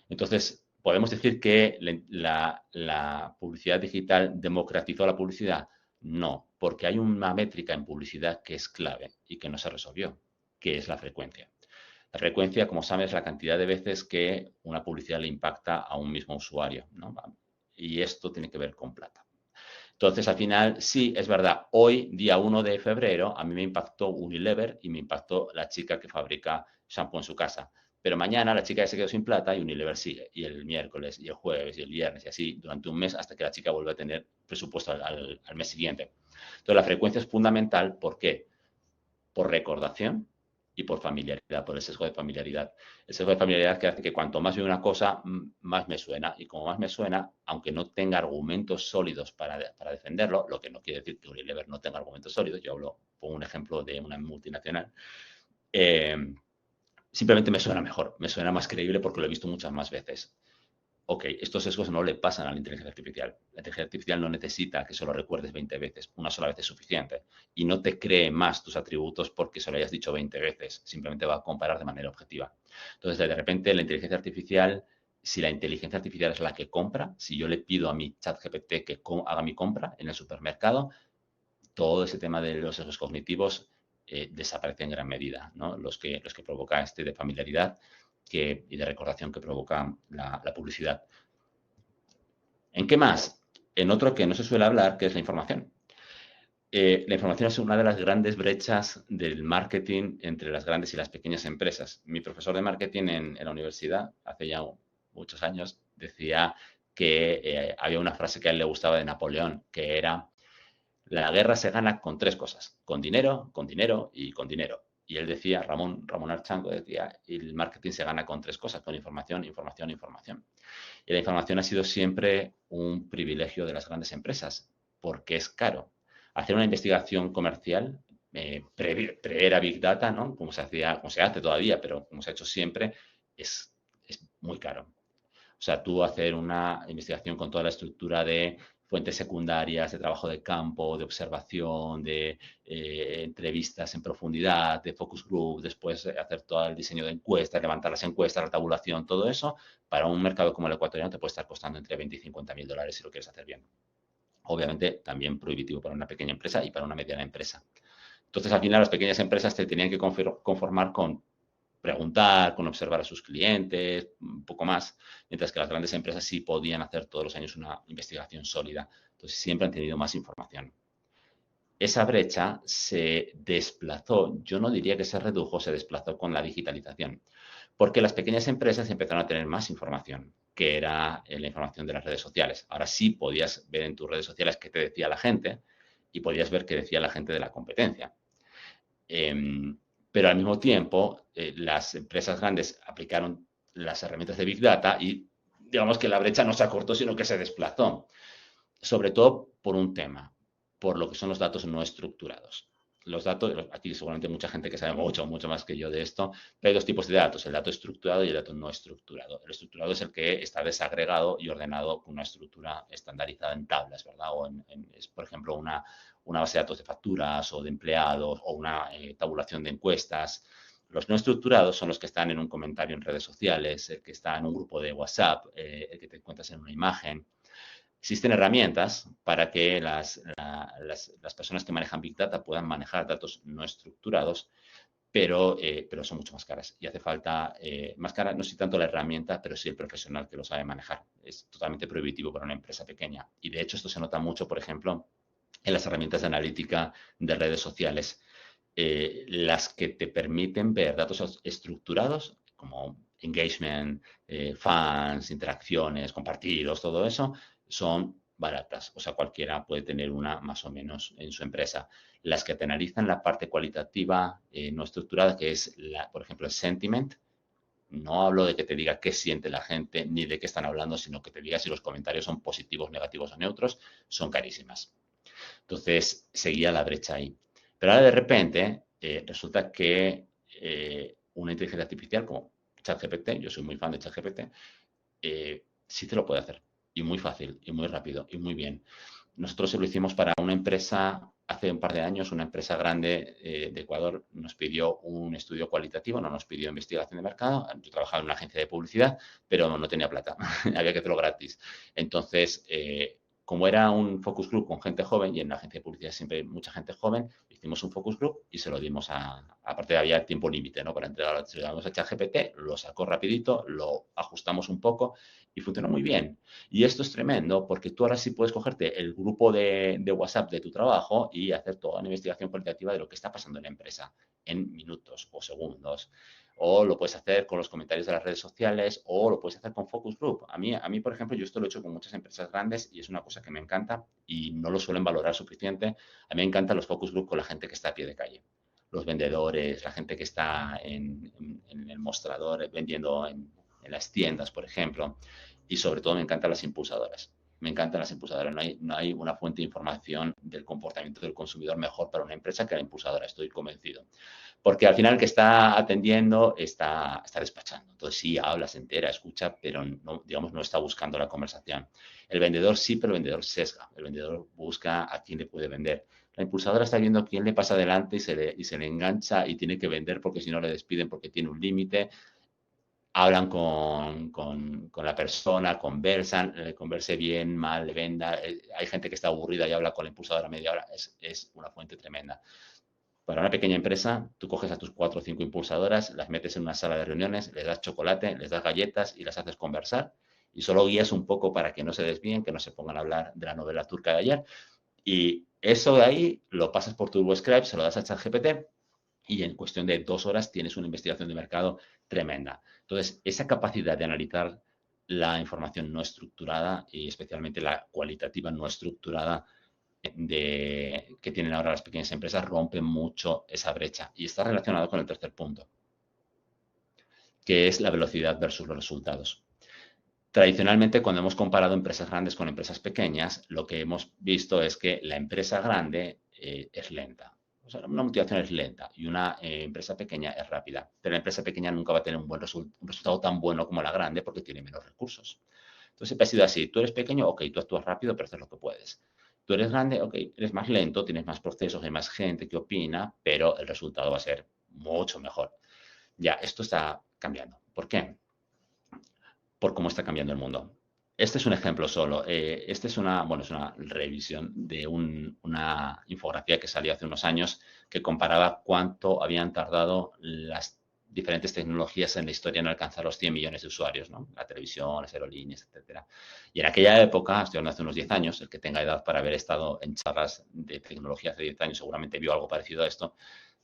Entonces, ¿podemos decir que la publicidad digital democratizó la publicidad? No, porque hay una métrica en publicidad que es clave y que no se resolvió, que es la frecuencia. La frecuencia, como sabes, es la cantidad de veces que una publicidad le impacta a un mismo usuario, ¿no? Y esto tiene que ver con plata. Entonces, al final, sí, es verdad, hoy, día 1 de febrero, a mí me impactó Unilever y me impactó la chica que fabrica shampoo en su casa. Pero mañana la chica ya se quedó sin plata y Unilever sigue. Y el miércoles, y el jueves, y el viernes, y así durante un mes hasta que la chica vuelva a tener presupuesto al mes siguiente. Entonces, la frecuencia es fundamental. ¿Por qué? Por recordación y por familiaridad, por el sesgo de familiaridad. El sesgo de familiaridad que hace que cuanto más veo una cosa, más me suena. Y como más me suena, aunque no tenga argumentos sólidos para defenderlo, lo que no quiere decir que Unilever no tenga argumentos sólidos, yo pongo un ejemplo de una multinacional, simplemente me suena mejor, me suena más creíble porque lo he visto muchas más veces. Ok, estos sesgos no le pasan a la inteligencia artificial. La inteligencia artificial no necesita que solo recuerdes 20 veces, una sola vez es suficiente. Y no te cree más tus atributos porque se lo hayas dicho 20 veces, simplemente va a comparar de manera objetiva. Entonces, de repente, la inteligencia artificial, si la inteligencia artificial es la que compra, si yo le pido a mi ChatGPT que haga mi compra en el supermercado, todo ese tema de los sesgos cognitivos desaparece en gran medida, ¿no? Los que provoca de familiaridad y de recordación que provoca la publicidad. ¿En qué más? En otro que no se suele hablar, que es la información. La información es una de las grandes brechas del marketing entre las grandes y las pequeñas empresas. Mi profesor de marketing en la universidad, hace ya muchos años, decía que había una frase que a él le gustaba de Napoleón, que era: la guerra se gana con 3 cosas, con dinero y con dinero. Y él decía, Ramón Archango decía, el marketing se gana con 3 cosas, con información, información, información. Y la información ha sido siempre un privilegio de las grandes empresas, porque es caro. Hacer una investigación comercial, pre-era Big Data, ¿no? Como se hace todavía, pero como se ha hecho siempre, es muy caro. O sea, tú hacer una investigación con toda la estructura de fuentes secundarias, de trabajo de campo, de observación, de entrevistas en profundidad, de focus group, después hacer todo el diseño de encuestas, levantar las encuestas, la tabulación, todo eso, para un mercado como el ecuatoriano te puede estar costando entre 20 y 50 mil dólares si lo quieres hacer bien. obviamente también prohibitivo para una pequeña empresa y para una mediana empresa. Entonces, al final, las pequeñas empresas te tenían que conformar con preguntar, con observar a sus clientes, un poco más, mientras que las grandes empresas sí podían hacer todos los años una investigación sólida. Entonces, siempre han tenido más información. Esa brecha se desplazó, yo no diría que se redujo, se desplazó con la digitalización, porque las pequeñas empresas empezaron a tener más información, que era la información de las redes sociales. Ahora sí podías ver en tus redes sociales qué te decía la gente y podías ver qué decía la gente de la competencia. Pero al mismo tiempo, las empresas grandes aplicaron las herramientas de Big Data y digamos que la brecha no se acortó, sino que se desplazó, sobre todo por un tema, por lo que son los datos no estructurados. Los datos, aquí seguramente mucha gente que sabe mucho más que yo de esto, pero hay dos tipos de datos, el dato estructurado y el dato no estructurado. El estructurado es el que está desagregado y ordenado con una estructura estandarizada en tablas, ¿verdad? O es, por ejemplo, una base de datos de facturas o de empleados o una tabulación de encuestas. Los no estructurados son los que están en un comentario en redes sociales, el que está en un grupo de WhatsApp, el que te encuentras en una imagen. Existen herramientas para que las personas que manejan Big Data puedan manejar datos no estructurados, pero son mucho más caras. Y hace falta, más cara, no sé tanto la herramienta, pero sí el profesional que lo sabe manejar. Es totalmente prohibitivo para una empresa pequeña. Y de hecho esto se nota mucho, por ejemplo, en las herramientas de analítica de redes sociales, las que te permiten ver datos estructurados, como engagement, fans, interacciones, compartidos, todo eso, son baratas. O sea, cualquiera puede tener una más o menos en su empresa. Las que te analizan la parte cualitativa no estructurada, que es, por ejemplo, el sentiment. No hablo de que te diga qué siente la gente ni de qué están hablando, sino que te diga si los comentarios son positivos, negativos o neutros, son carísimas. Entonces, seguía la brecha ahí. Pero ahora de repente resulta que una inteligencia artificial como ChatGPT, yo soy muy fan de ChatGPT, sí te lo puede hacer. Y muy fácil, y muy rápido, y muy bien. Nosotros lo hicimos para una empresa, hace un par de años, una empresa grande de Ecuador nos pidió un estudio cualitativo, no nos pidió investigación de mercado. Yo trabajaba en una agencia de publicidad, pero no tenía plata, había que hacerlo gratis. Entonces, como era un focus group con gente joven, y en la agencia de publicidad siempre hay mucha gente joven, hicimos un focus group y se lo dimos aparte había tiempo límite, ¿no? Para entregarlo, se lo damos a ChatGPT, lo sacó rapidito, lo ajustamos un poco y funcionó muy bien. Y esto es tremendo porque tú ahora sí puedes cogerte el grupo de WhatsApp de tu trabajo y hacer toda una investigación cualitativa de lo que está pasando en la empresa en minutos o segundos. O lo puedes hacer con los comentarios de las redes sociales o lo puedes hacer con focus group. A mí, por ejemplo, yo esto lo he hecho con muchas empresas grandes y es una cosa que me encanta y no lo suelen valorar suficiente. A mí me encantan los focus group con la gente que está a pie de calle. Los vendedores, la gente que está en el mostrador vendiendo en las tiendas, por ejemplo. Y sobre todo me encantan las impulsadoras. Me encantan las impulsadoras. No hay una fuente de información del comportamiento del consumidor mejor para una empresa que la impulsadora, estoy convencido. Porque al final el que está atendiendo está despachando. Entonces sí, habla, se entera, escucha, pero no, digamos, no está buscando la conversación. El vendedor sí, pero el vendedor sesga. El vendedor busca a quién le puede vender. La impulsadora está viendo quién le pasa adelante y se le engancha y tiene que vender porque si no le despiden porque tiene un límite. Hablan con la persona, conversan, converse bien, mal, le venda. Hay gente que está aburrida y habla con la impulsadora media hora. Es una fuente tremenda. Para una pequeña empresa, tú coges a tus 4 o 5 impulsadoras, las metes en una sala de reuniones, les das chocolate, les das galletas y las haces conversar. Y solo guías un poco para que no se desvíen, que no se pongan a hablar de la novela turca de ayer. Y eso de ahí lo pasas por TurboScribe, se lo das a ChatGPT y en cuestión de 2 horas tienes una investigación de mercado tremenda. Entonces, esa capacidad de analizar la información no estructurada y especialmente la cualitativa no estructurada que tienen ahora las pequeñas empresas rompe mucho esa brecha. Y está relacionado con el tercer punto, que es la velocidad versus los resultados. Tradicionalmente, cuando hemos comparado empresas grandes con empresas pequeñas, lo que hemos visto es que la empresa grande es lenta. O sea, una motivación es lenta y una empresa pequeña es rápida. Pero la empresa pequeña nunca va a tener un resultado tan bueno como la grande porque tiene menos recursos. Entonces, siempre ha sido así. Tú eres pequeño, ok, tú actúas rápido, pero haces lo que puedes. Tú eres grande, ok, eres más lento, tienes más procesos, hay más gente que opina, pero el resultado va a ser mucho mejor. Ya, esto está cambiando. ¿Por qué? Por cómo está cambiando el mundo. Este es un ejemplo solo. Este es una revisión de una infografía que salió hace unos años que comparaba cuánto habían tardado las diferentes tecnologías en la historia en alcanzar los 100 millones de usuarios, ¿no? La televisión, las aerolíneas, etcétera. Y en aquella época, estoy hablando hace unos 10 años, el que tenga edad para haber estado en charlas de tecnología hace 10 años seguramente vio algo parecido a esto,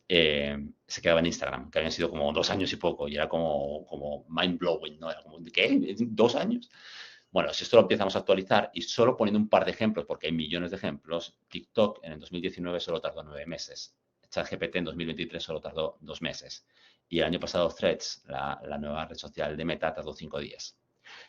se quedaba en Instagram, que habían sido como 2 años y poco, y era como mind-blowing, ¿no? Era como, ¿qué? ¿2 años? Bueno, si esto lo empezamos a actualizar y solo poniendo un par de ejemplos, porque hay millones de ejemplos, TikTok en el 2019 solo tardó 9 meses. ChatGPT en 2023 solo tardó 2 meses. Y el año pasado Threads, la nueva red social de Meta, tardó 5 días.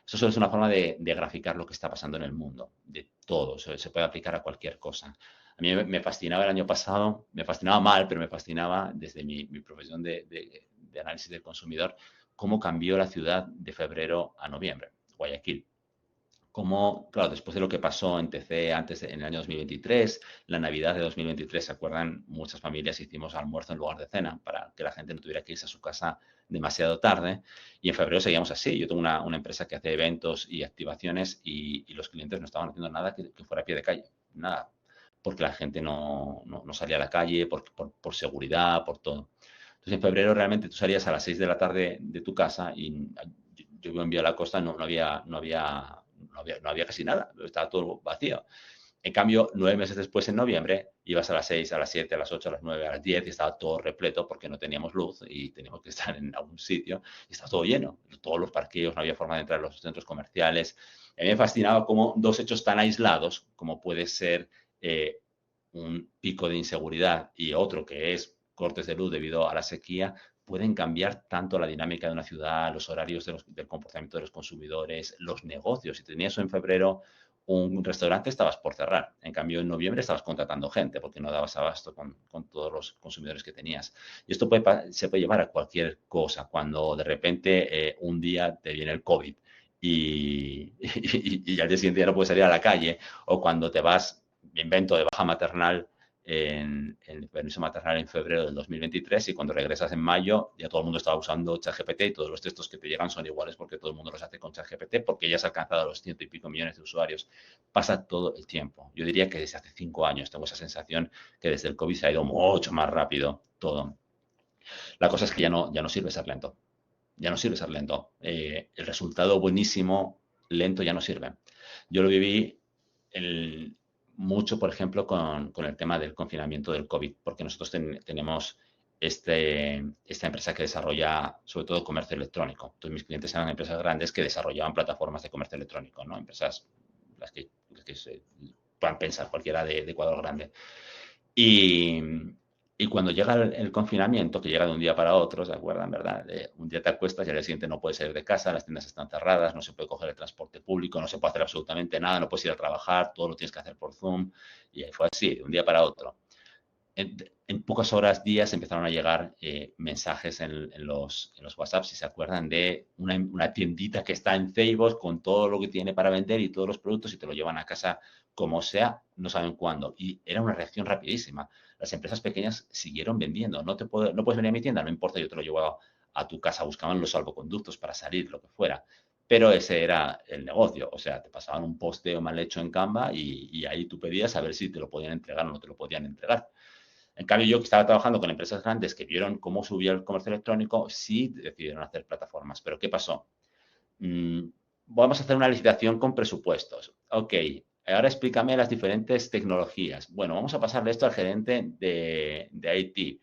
Eso solo es una forma de graficar lo que está pasando en el mundo, de todo. Se puede aplicar a cualquier cosa. A mí me fascinaba el año pasado, me fascinaba mal, pero me fascinaba desde mi profesión de análisis del consumidor, cómo cambió la ciudad de febrero a noviembre, Guayaquil. Como, claro, después de lo que pasó en TC en el año 2023, la Navidad de 2023, ¿se acuerdan? Muchas familias hicimos almuerzo en lugar de cena para que la gente no tuviera que irse a su casa demasiado tarde. Y en febrero seguíamos así. Yo tengo una empresa que hace eventos y activaciones y los clientes no estaban haciendo nada que fuera a pie de calle. Nada. Porque la gente no salía a la calle, por seguridad, por todo. Entonces, en febrero realmente tú salías a las 6 de la tarde de tu casa y yo vivo en Vía la Costa, no había casi nada, estaba todo vacío. En cambio, 9 meses después, en noviembre, ibas a las 6, a las 7, a las 8, a las 9, a las 10 y estaba todo repleto porque no teníamos luz y teníamos que estar en algún sitio y estaba todo lleno. Todos los parqueos, no había forma de entrar a los centros comerciales. A mí me fascinaba cómo dos hechos tan aislados, como puede ser un pico de inseguridad y otro que es cortes de luz debido a la sequía, pueden cambiar tanto la dinámica de una ciudad, los horarios del comportamiento de los consumidores, los negocios. Si tenías eso en febrero, un restaurante estabas por cerrar. En cambio, en noviembre estabas contratando gente porque no dabas abasto con todos los consumidores que tenías. Y esto se puede llevar a cualquier cosa. Cuando de repente un día te viene el COVID y al día siguiente ya no puedes salir a la calle, o cuando te vas, me invento, de baja maternal en el permiso maternal en febrero del 2023 y cuando regresas en mayo ya todo el mundo estaba usando ChatGPT y todos los textos que te llegan son iguales porque todo el mundo los hace con ChatGPT porque ya has alcanzado los 100 y pico millones de usuarios. Pasa todo el tiempo. Yo diría que desde hace 5 años tengo esa sensación que desde el COVID se ha ido mucho más rápido todo. La cosa es que ya no sirve ser lento. Ya no sirve ser lento. El resultado buenísimo, lento ya no sirve. Yo lo viví mucho, por ejemplo, con el tema del confinamiento del COVID, porque nosotros tenemos esta empresa que desarrolla sobre todo comercio electrónico. Entonces, mis clientes eran empresas grandes que desarrollaban plataformas de comercio electrónico, ¿no? Empresas, las que se puedan pensar, cualquiera de Ecuador grande. Y cuando llega el confinamiento, que llega de un día para otro, ¿se acuerdan, verdad? Un día te acuestas y al día siguiente no puedes salir de casa, las tiendas están cerradas, no se puede coger el transporte público, no se puede hacer absolutamente nada, no puedes ir a trabajar, todo lo tienes que hacer por Zoom. Y fue así, de un día para otro. En pocas horas, días, empezaron a llegar mensajes en los WhatsApp, si se acuerdan, de una tiendita que está en Facebook con todo lo que tiene para vender y todos los productos y te lo llevan a casa como sea, no saben cuándo. Y era una reacción rapidísima. Las empresas pequeñas siguieron vendiendo. No puedes venir a mi tienda, no importa, yo te lo llevo a tu casa. Buscaban los salvoconductos para salir, lo que fuera. Pero ese era el negocio. O sea, te pasaban un posteo mal hecho en Canva y ahí tú pedías a ver si te lo podían entregar o no te lo podían entregar. En cambio, yo que estaba trabajando con empresas grandes que vieron cómo subía el comercio electrónico, sí decidieron hacer plataformas. Pero ¿qué pasó? Vamos a hacer una licitación con presupuestos. Ok, ahora explícame las diferentes tecnologías. Bueno, vamos a pasarle esto al gerente de IT.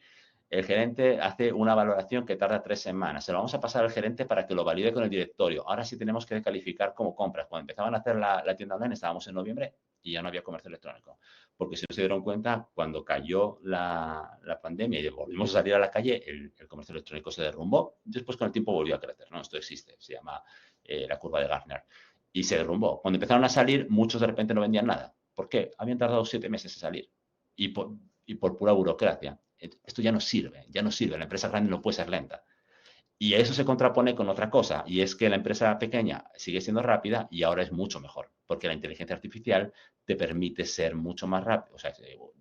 El gerente hace una valoración que tarda 3 semanas. Se lo vamos a pasar al gerente para que lo valide con el directorio. Ahora sí tenemos que calificar como compras. Cuando empezaban a hacer la tienda online, estábamos en noviembre y ya no había comercio electrónico. Porque si no se dieron cuenta, cuando cayó la pandemia y volvimos a salir a la calle, el comercio electrónico se derrumbó. Después, con el tiempo, volvió a crecer, ¿no? Esto existe, se llama la curva de Gartner. Y se derrumbó. Cuando empezaron a salir, muchos de repente no vendían nada. ¿Por qué? Habían tardado 7 meses en salir. Y por pura burocracia. Esto ya no sirve. La empresa grande no puede ser lenta. Y eso se contrapone con otra cosa, y es que la empresa pequeña sigue siendo rápida y ahora es mucho mejor, porque la inteligencia artificial te permite ser mucho más rápido, o sea,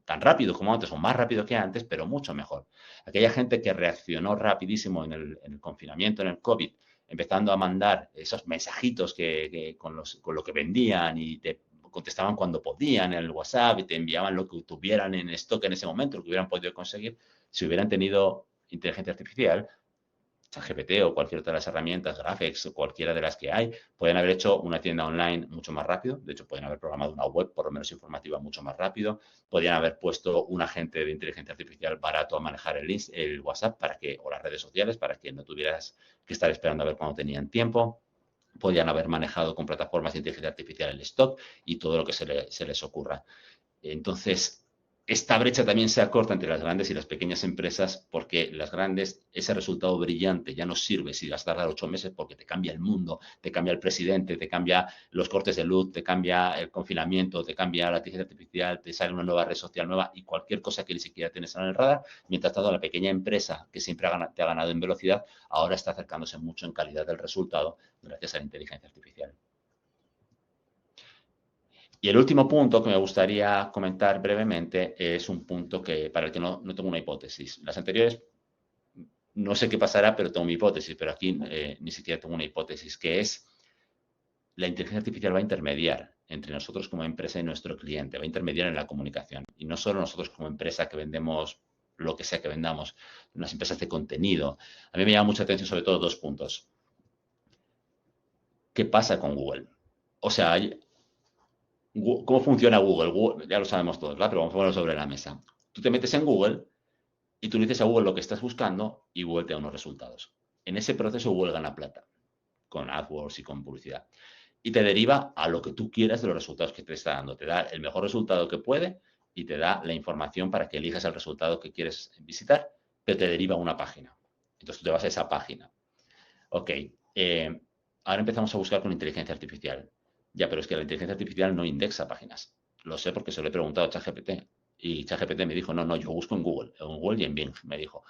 tan rápido como antes o más rápido que antes, pero mucho mejor. Aquella gente que reaccionó rapidísimo en el confinamiento, en el COVID, empezando a mandar esos mensajitos con lo que vendían y te contestaban cuando podían en el WhatsApp y te enviaban lo que tuvieran en stock en ese momento, lo que hubieran podido conseguir, si hubieran tenido inteligencia artificial, ChatGPT o cualquier otra de las herramientas, Graphex o cualquiera de las que hay, pueden haber hecho una tienda online mucho más rápido. De hecho, pueden haber programado una web, por lo menos informativa, mucho más rápido. Podrían haber puesto un agente de inteligencia artificial barato a manejar el WhatsApp o las redes sociales para que no tuvieras que estar esperando a ver cuándo tenían tiempo. Podrían haber manejado con plataformas de inteligencia artificial el stock y todo lo que se les ocurra. Entonces, esta brecha también se acorta entre las grandes y las pequeñas empresas porque las grandes, ese resultado brillante ya no sirve si vas a tardar 8 meses porque te cambia el mundo, te cambia el presidente, te cambia los cortes de luz, te cambia el confinamiento, te cambia la inteligencia artificial, te sale una nueva red social nueva y cualquier cosa que ni siquiera tienes en el radar. Mientras tanto, la pequeña empresa que siempre te ha ganado en velocidad, ahora está acercándose mucho en calidad del resultado gracias a la inteligencia artificial. Y el último punto que me gustaría comentar brevemente es un punto para el que no tengo una hipótesis. Las anteriores no sé qué pasará, pero tengo mi hipótesis, pero aquí ni siquiera tengo una hipótesis, que es la inteligencia artificial va a intermediar entre nosotros como empresa y nuestro cliente, va a intermediar en la comunicación. Y no solo nosotros como empresa que vendemos lo que sea que vendamos, unas empresas de contenido. A mí me llama mucha atención sobre todo 2 puntos. ¿Qué pasa con Google? O sea, ¿cómo funciona Google? Google? Ya lo sabemos todos, ¿verdad? Pero vamos a ponerlo sobre la mesa. Tú te metes en Google y tú le dices a Google lo que estás buscando y Google te da unos resultados. En ese proceso Google gana plata con AdWords y con publicidad. Y te deriva a lo que tú quieras de los resultados que te está dando. Te da el mejor resultado que puede y te da la información para que elijas el resultado que quieres visitar, pero te deriva a una página. Entonces tú te vas a esa página. Ok, ahora empezamos a buscar con inteligencia artificial. Ya, pero es que la inteligencia artificial no indexa páginas. Lo sé porque se lo he preguntado a ChatGPT. Y ChatGPT me dijo, no, yo busco en Google y en Bing, me dijo.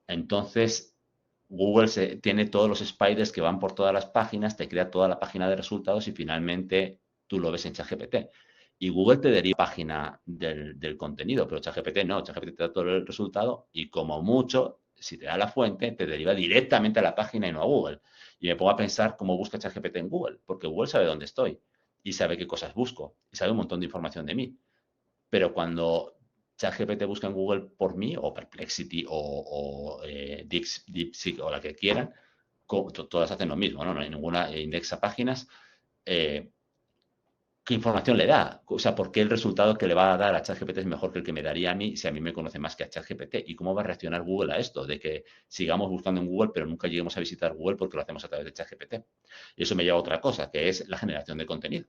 Entonces, Google tiene todos los spiders que van por todas las páginas, te crea toda la página de resultados y finalmente tú lo ves en ChatGPT. Y Google te deriva página del contenido, pero ChatGPT no. ChatGPT te da todo el resultado y como mucho, si te da la fuente, te deriva directamente a la página y no a Google. Y me pongo a pensar cómo busca ChatGPT en Google, porque Google sabe dónde estoy y sabe qué cosas busco y sabe un montón de información de mí. Pero cuando ChatGPT busca en Google por mí, o Perplexity, o DeepSeek, o la que quieran, todas hacen lo mismo, ¿no? No hay ninguna indexa páginas. ¿Qué información le da? O sea, ¿por qué el resultado que le va a dar a ChatGPT es mejor que el que me daría a mí si a mí me conoce más que a ChatGPT? ¿Y cómo va a reaccionar Google a esto? De que sigamos buscando en Google, pero nunca lleguemos a visitar Google porque lo hacemos a través de ChatGPT. Y eso me lleva a otra cosa, que es la generación de contenido.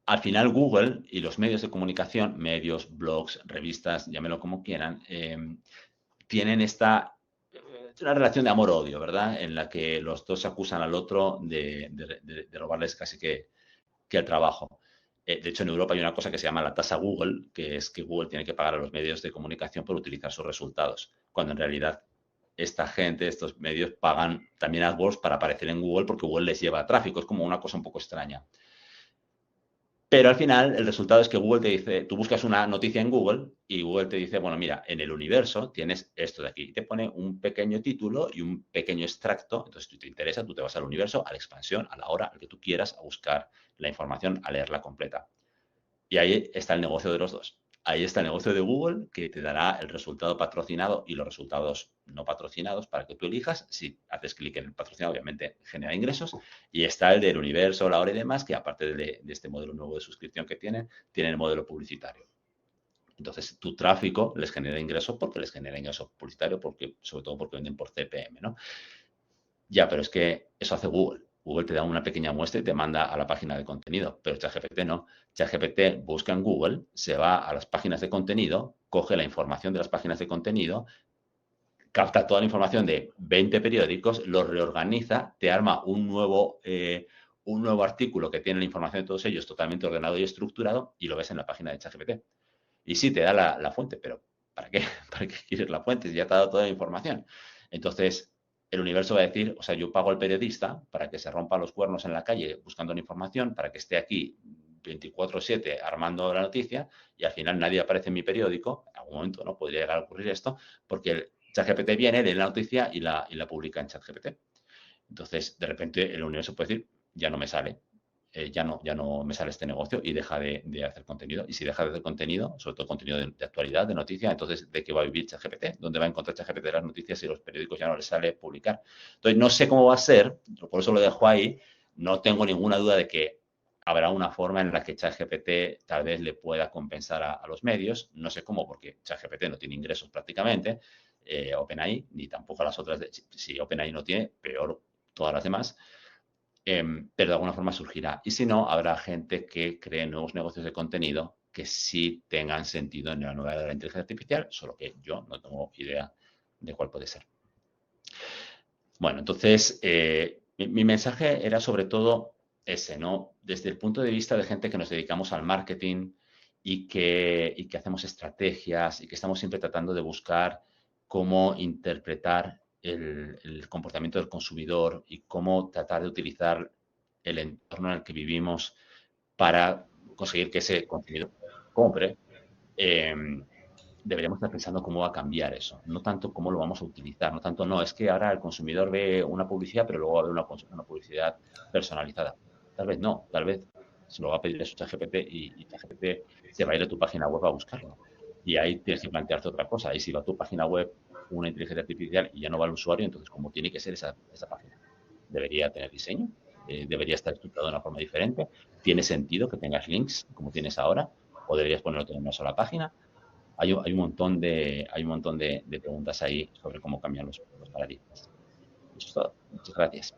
Al final Google y los medios de comunicación, medios, blogs, revistas, llámelo como quieran, tienen una relación de amor-odio, ¿verdad? En la que los dos acusan al otro de robarles casi que el trabajo. De hecho, en Europa hay una cosa que se llama la tasa Google, que es que Google tiene que pagar a los medios de comunicación por utilizar sus resultados, cuando en realidad esta gente, estos medios, pagan también AdWords para aparecer en Google porque Google les lleva tráfico. Es como una cosa un poco extraña. Pero al final el resultado es que Google te dice, tú buscas una noticia en Google y Google te dice, bueno, mira, en el universo tienes esto de aquí. Y te pone un pequeño título y un pequeño extracto. Entonces, si te interesa, tú te vas al universo, a la expansión, a la hora, al que tú quieras, a buscar la información, a leerla completa. Y ahí está el negocio de los dos. Ahí está el negocio de Google, que te dará el resultado patrocinado y los resultados no patrocinados para que tú elijas. Si haces clic en el patrocinado, obviamente genera ingresos. Y está el del universo, la hora y demás, que aparte de este modelo nuevo de suscripción que tienen el modelo publicitario. Entonces, tu tráfico les genera ingresos porque les genera ingresos publicitarios, sobre todo porque venden por CPM, ¿no? Ya, pero es que eso hace Google. Google te da una pequeña muestra y te manda a la página de contenido, pero ChatGPT no. ChatGPT busca en Google, se va a las páginas de contenido, coge la información de las páginas de contenido, capta toda la información de 20 periódicos, lo reorganiza, te arma un nuevo artículo que tiene la información de todos ellos totalmente ordenado y estructurado y lo ves en la página de ChatGPT. Y sí, te da la fuente, pero ¿para qué? ¿Para qué quieres la fuente? Ya te ha dado toda la información. Entonces, el universo va a decir, o sea, yo pago al periodista para que se rompa los cuernos en la calle buscando la información, para que esté aquí 24/7 armando la noticia y al final nadie aparece en mi periódico, en algún momento no podría llegar a ocurrir esto, porque ChatGPT viene, lee la noticia y la publica en ChatGPT. Entonces, de repente, el universo puede decir, ya no me sale. Ya no me sale este negocio y deja de hacer contenido. Y si deja de hacer contenido, sobre todo contenido de actualidad, de noticias, entonces, ¿de qué va a vivir ChatGPT? ¿Dónde va a encontrar ChatGPT las noticias si los periódicos ya no les sale publicar? Entonces, no sé cómo va a ser, por eso lo dejo ahí. No tengo ninguna duda de que habrá una forma en la que ChatGPT tal vez le pueda compensar a los medios. No sé cómo, porque ChatGPT no tiene ingresos prácticamente, OpenAI, ni tampoco las otras. Si OpenAI no tiene, peor todas las demás. Pero de alguna forma surgirá. Y si no, habrá gente que cree nuevos negocios de contenido que sí tengan sentido en la nueva era de la inteligencia artificial, solo que yo no tengo idea de cuál puede ser. Bueno, entonces, mi mensaje era sobre todo ese, ¿no? Desde el punto de vista de gente que nos dedicamos al marketing y que hacemos estrategias y que estamos siempre tratando de buscar cómo interpretar el comportamiento del consumidor y cómo tratar de utilizar el entorno en el que vivimos para conseguir que ese consumidor compre, deberíamos estar pensando cómo va a cambiar eso, no tanto cómo lo vamos a utilizar, no tanto, no, es que ahora el consumidor ve una publicidad, pero luego va a ver una publicidad personalizada. Tal vez no, tal vez se lo va a pedir a su ChatGPT y ChatGPT se va a ir a tu página web a buscarlo. Y ahí tienes que plantearte otra cosa. Y si va a tu página web una inteligencia artificial y ya no va al usuario, entonces, ¿cómo tiene que ser esa página? ¿Debería tener diseño? ¿Debería estar estructurado de una forma diferente? ¿Tiene sentido que tengas links como tienes ahora? ¿O deberías ponerlo todo en una sola página? Hay un montón de preguntas ahí sobre cómo cambian los paradigmas. Eso es todo. Muchas gracias.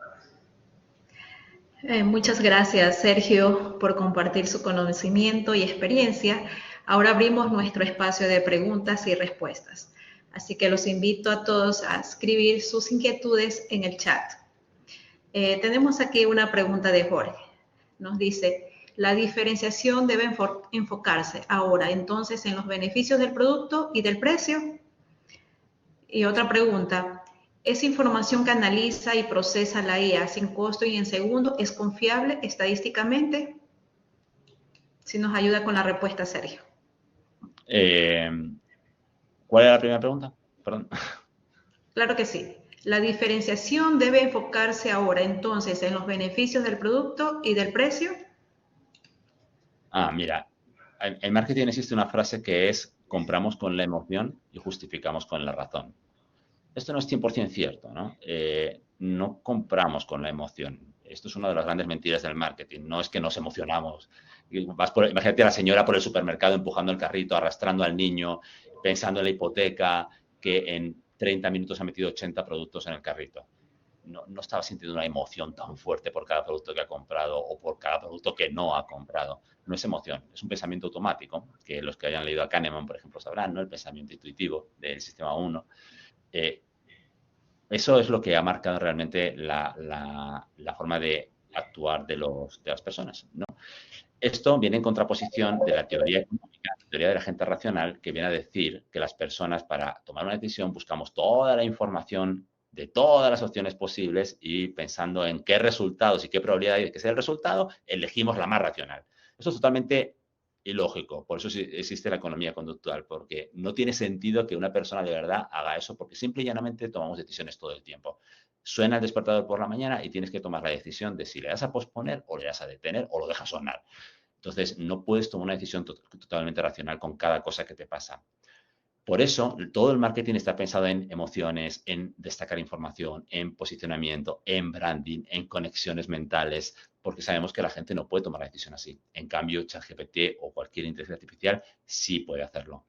Muchas gracias, Sergio, por compartir su conocimiento y experiencia. Ahora abrimos nuestro espacio de preguntas y respuestas. Así que los invito a todos a escribir sus inquietudes en el chat. Tenemos aquí una pregunta de Jorge. Nos dice, la diferenciación debe enfocarse ahora entonces en los beneficios del producto y del precio. Y otra pregunta, ¿esa información que analiza y procesa la IA sin costo y en segundo es confiable estadísticamente? Si nos ayuda con la respuesta, Sergio. ¿Cuál era la primera pregunta? Perdón. Claro que sí. La diferenciación debe enfocarse ahora entonces en los beneficios del producto y del precio. Mira, en marketing existe una frase que es compramos con la emoción y justificamos con la razón. Esto no es 100% cierto, ¿no? No compramos con la emoción. Esto es una de las grandes mentiras del marketing. No es que nos emocionamos. Imagínate a la señora por el supermercado empujando el carrito, arrastrando al niño, pensando en la hipoteca, que en 30 minutos ha metido 80 productos en el carrito. No estaba sintiendo una emoción tan fuerte por cada producto que ha comprado o por cada producto que no ha comprado. No es emoción, es un pensamiento automático, que los que hayan leído a Kahneman, por ejemplo, sabrán, ¿no? El pensamiento intuitivo del sistema 1. Eso es lo que ha marcado realmente la forma de actuar de las personas, ¿no? Esto viene en contraposición de la teoría económica, la teoría de la gente racional, que viene a decir que las personas para tomar una decisión buscamos toda la información de todas las opciones posibles y pensando en qué resultados y qué probabilidad hay de que sea el resultado, elegimos la más racional. Eso es totalmente ilógico, por eso existe la economía conductual, porque no tiene sentido que una persona de verdad haga eso, porque simple y llanamente tomamos decisiones todo el tiempo. Suena el despertador por la mañana y tienes que tomar la decisión de si le das a posponer o le das a detener o lo dejas sonar. Entonces, no puedes tomar una decisión totalmente racional con cada cosa que te pasa. Por eso, todo el marketing está pensado en emociones, en destacar información, en posicionamiento, en branding, en conexiones mentales, porque sabemos que la gente no puede tomar la decisión así. En cambio, ChatGPT o cualquier inteligencia artificial sí puede hacerlo.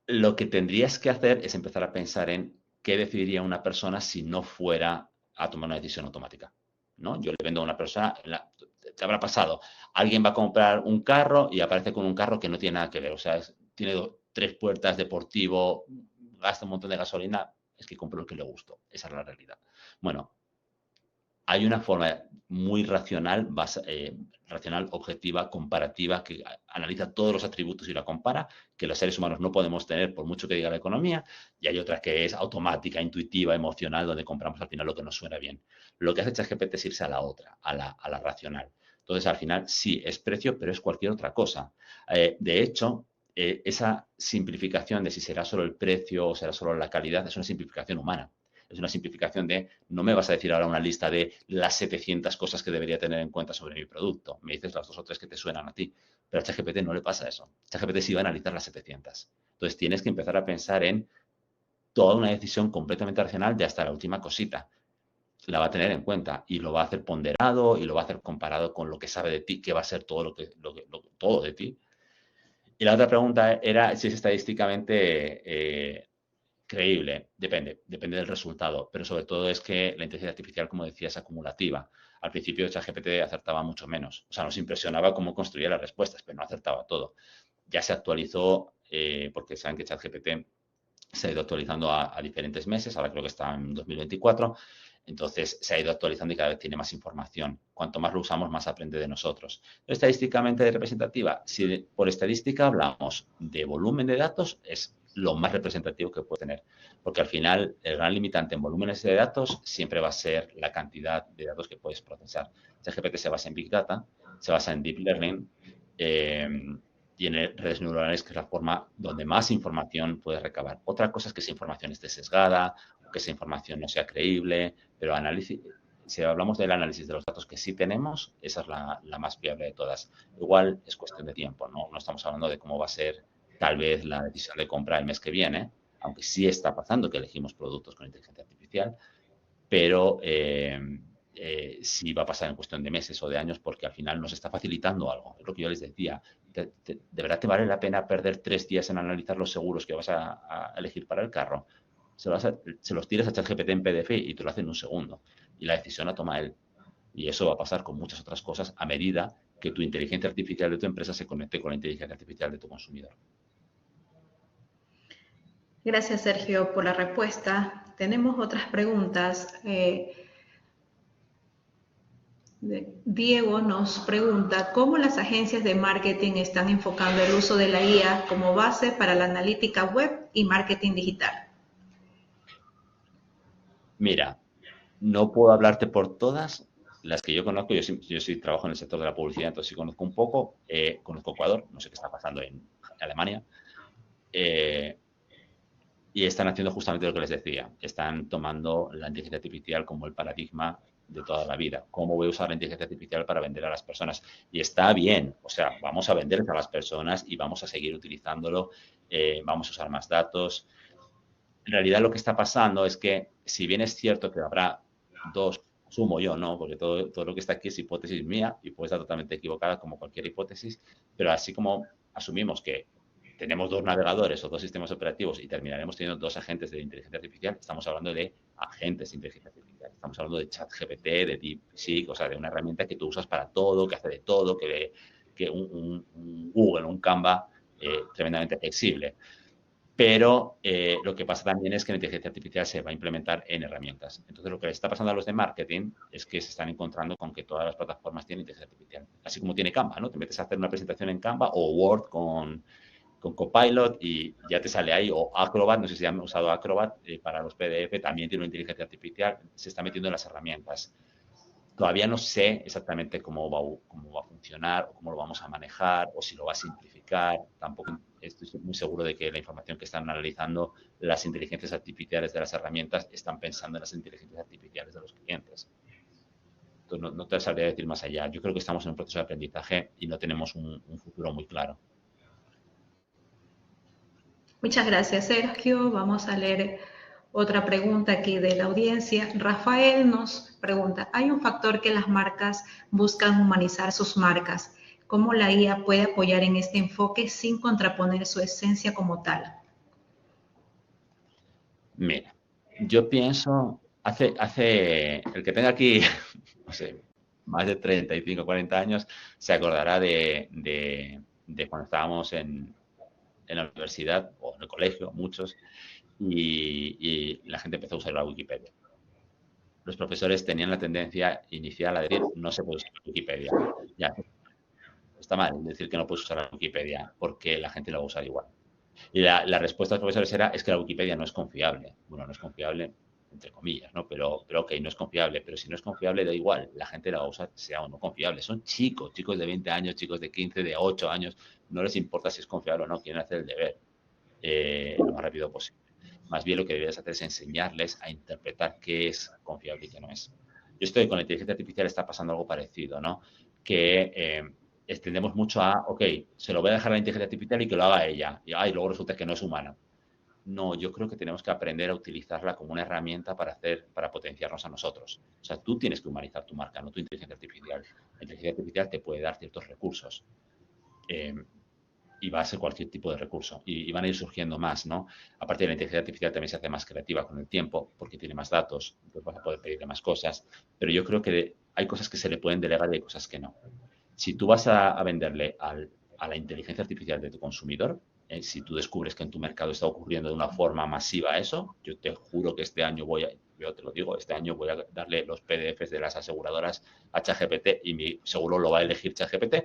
Lo que tendrías que hacer es empezar a pensar en qué decidiría una persona si no fuera a tomar una decisión automática, ¿no? Yo le vendo a una persona, te habrá pasado, alguien va a comprar un carro y aparece con un carro que no tiene nada que ver, o sea, tiene 3 puertas, deportivo, gasta un montón de gasolina, es que compró lo que le gustó, esa es la realidad. Bueno, hay una forma muy racional, racional, objetiva, comparativa, que analiza todos los atributos y la compara, que los seres humanos no podemos tener por mucho que diga la economía, y hay otra que es automática, intuitiva, emocional, donde compramos al final lo que nos suena bien. Lo que hace ChatGPT es irse a la otra, a la racional. Entonces, al final, sí, es precio, pero es cualquier otra cosa. De hecho, esa simplificación de si será solo el precio o será solo la calidad es una simplificación humana. Es una simplificación de, no me vas a decir ahora una lista de las 700 cosas que debería tener en cuenta sobre mi producto. Me dices las 2 o 3 que te suenan a ti. Pero a ChatGPT no le pasa eso. ChatGPT sí va a analizar las 700. Entonces tienes que empezar a pensar en toda una decisión completamente racional de hasta la última cosita. La va a tener en cuenta y lo va a hacer ponderado y lo va a hacer comparado con lo que sabe de ti, que va a ser todo todo de ti. Y la otra pregunta era si es estadísticamente creíble. Depende del resultado, pero sobre todo es que la inteligencia artificial, como decía, es acumulativa. Al principio ChatGPT acertaba mucho menos. O sea, nos impresionaba cómo construía las respuestas, pero no acertaba todo. Ya se actualizó, porque saben que ChatGPT se ha ido actualizando a diferentes meses, ahora creo que está en 2024, entonces se ha ido actualizando y cada vez tiene más información. Cuanto más lo usamos, más aprende de nosotros. Estadísticamente representativa, si por estadística hablamos de volumen de datos, es lo más representativo que puede tener, porque al final el gran limitante en volúmenes de datos siempre va a ser la cantidad de datos que puedes procesar. ChatGPT se basa en Big Data, se basa en Deep Learning, y en redes neuronales, que es la forma donde más información puedes recabar. Otra cosa es que esa información esté sesgada, o que esa información no sea creíble, pero si hablamos del análisis de los datos que sí tenemos, esa es la más fiable de todas. Igual es cuestión de tiempo, ¿no? No estamos hablando de cómo va a ser tal vez la decisión de compra el mes que viene, aunque sí está pasando que elegimos productos con inteligencia artificial, pero sí va a pasar en cuestión de meses o de años porque al final nos está facilitando algo. Es lo que yo les decía. ¿De verdad te vale la pena perder 3 días en analizar los seguros que vas a elegir para el carro? Se los tiras a ChatGPT en PDF y te lo hace en un segundo. Y la decisión la toma él. Y eso va a pasar con muchas otras cosas a medida que tu inteligencia artificial de tu empresa se conecte con la inteligencia artificial de tu consumidor. Gracias, Sergio, por la respuesta. Tenemos otras preguntas. Diego nos pregunta, ¿cómo las agencias de marketing están enfocando el uso de la IA como base para la analítica web y marketing digital? Mira, no puedo hablarte por todas las que yo conozco. Yo sí trabajo en el sector de la publicidad, entonces sí conozco un poco. Conozco Ecuador, no sé qué está pasando en Alemania. Y están haciendo justamente lo que les decía. Están tomando la inteligencia artificial como el paradigma de toda la vida. ¿Cómo voy a usar la inteligencia artificial para vender a las personas? Y está bien, o sea, vamos a vender a las personas y vamos a seguir utilizándolo, vamos a usar más datos. En realidad lo que está pasando es que, si bien es cierto que habrá dos, asumo yo, ¿no? Porque todo lo que está aquí es hipótesis mía y puede estar totalmente equivocada como cualquier hipótesis, pero así como asumimos que tenemos 2 navegadores o 2 sistemas operativos y terminaremos teniendo 2 agentes de inteligencia artificial, estamos hablando de agentes de inteligencia artificial. Estamos hablando de ChatGPT, de DeepSeek, o sea, de una herramienta que tú usas para todo, que hace de todo, que un Google, un Canva tremendamente flexible. Pero lo que pasa también es que la inteligencia artificial se va a implementar en herramientas. Entonces, lo que les está pasando a los de marketing es que se están encontrando con que todas las plataformas tienen inteligencia artificial. Así como tiene Canva, ¿no? Te metes a hacer una presentación en Canva o Word con Copilot y ya te sale ahí. O Acrobat, no sé si han usado Acrobat para los PDF, también tiene una inteligencia artificial. Se está metiendo en las herramientas. Todavía no sé exactamente cómo va a funcionar o cómo lo vamos a manejar o si lo va a simplificar. Tampoco estoy muy seguro de que la información que están analizando las inteligencias artificiales de las herramientas están pensando en las inteligencias artificiales de los clientes. Entonces, no te sabría decir más allá. Yo creo que estamos en un proceso de aprendizaje y no tenemos un futuro muy claro. Muchas gracias, Sergio. Vamos a leer otra pregunta aquí de la audiencia. Rafael nos pregunta, ¿hay un factor que las marcas buscan humanizar sus marcas? ¿Cómo la IA puede apoyar en este enfoque sin contraponer su esencia como tal? Mira, yo pienso, el que tenga aquí, no sé, más de 35, 40 años, se acordará de cuando estábamos en la universidad o en el colegio, muchos, y la gente empezó a usar la Wikipedia. Los profesores tenían la tendencia inicial a decir, no se puede usar la Wikipedia. Ya, está mal decir que no puedes usar la Wikipedia porque la gente la va a usar igual. Y la respuesta de los profesores era, es que la Wikipedia no es confiable. Bueno, no es confiable. entre comillas, ¿no? Pero ok, no es confiable, pero si no es confiable da igual, la gente la va a usar sea o no confiable. Son chicos de 20 años, chicos de 15, de 8 años, no les importa si es confiable o no, quieren hacer el deber lo más rápido posible. Más bien lo que deberías hacer es enseñarles a interpretar qué es confiable y qué no es. Yo estoy con la inteligencia artificial, está pasando algo parecido, ¿no? Que extendemos mucho a, ok, se lo voy a dejar a la inteligencia artificial y que lo haga ella. Y luego resulta que no es humana. No, yo creo que tenemos que aprender a utilizarla como una herramienta para potenciarnos a nosotros. O sea, tú tienes que humanizar tu marca, no tu inteligencia artificial. La inteligencia artificial te puede dar ciertos recursos. Y va a ser cualquier tipo de recurso. Y van a ir surgiendo más, ¿no? Aparte de la inteligencia artificial también se hace más creativa con el tiempo, porque tiene más datos, entonces vas a poder pedirle más cosas. Pero yo creo que hay cosas que se le pueden delegar y hay cosas que no. Si tú vas a venderle a la inteligencia artificial de tu consumidor, si tú descubres que en tu mercado está ocurriendo de una forma masiva eso, yo te juro que este año yo te lo digo, este año voy a darle los PDFs de las aseguradoras a ChatGPT y mi seguro lo va a elegir ChatGPT.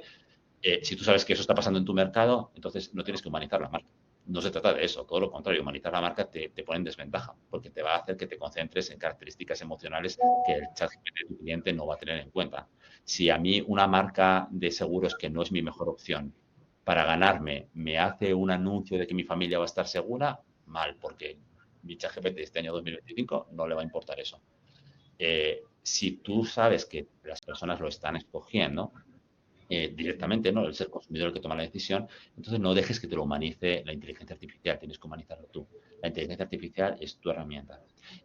Si tú sabes que eso está pasando en tu mercado, entonces no tienes que humanizar la marca. No se trata de eso, todo lo contrario, humanizar la marca te pone en desventaja, porque te va a hacer que te concentres en características emocionales que el ChatGPT de tu cliente no va a tener en cuenta. Si a mí una marca de seguros que no es mi mejor opción, para ganarme me hace un anuncio de que mi familia va a estar segura, mal, porque mi ChatGPT este año 2025 no le va a importar eso. Si tú sabes que las personas lo están escogiendo, directamente, ¿no? El ser consumidor el que toma la decisión, entonces no dejes que te lo humanice la inteligencia artificial, tienes que humanizarlo tú. La inteligencia artificial es tu herramienta.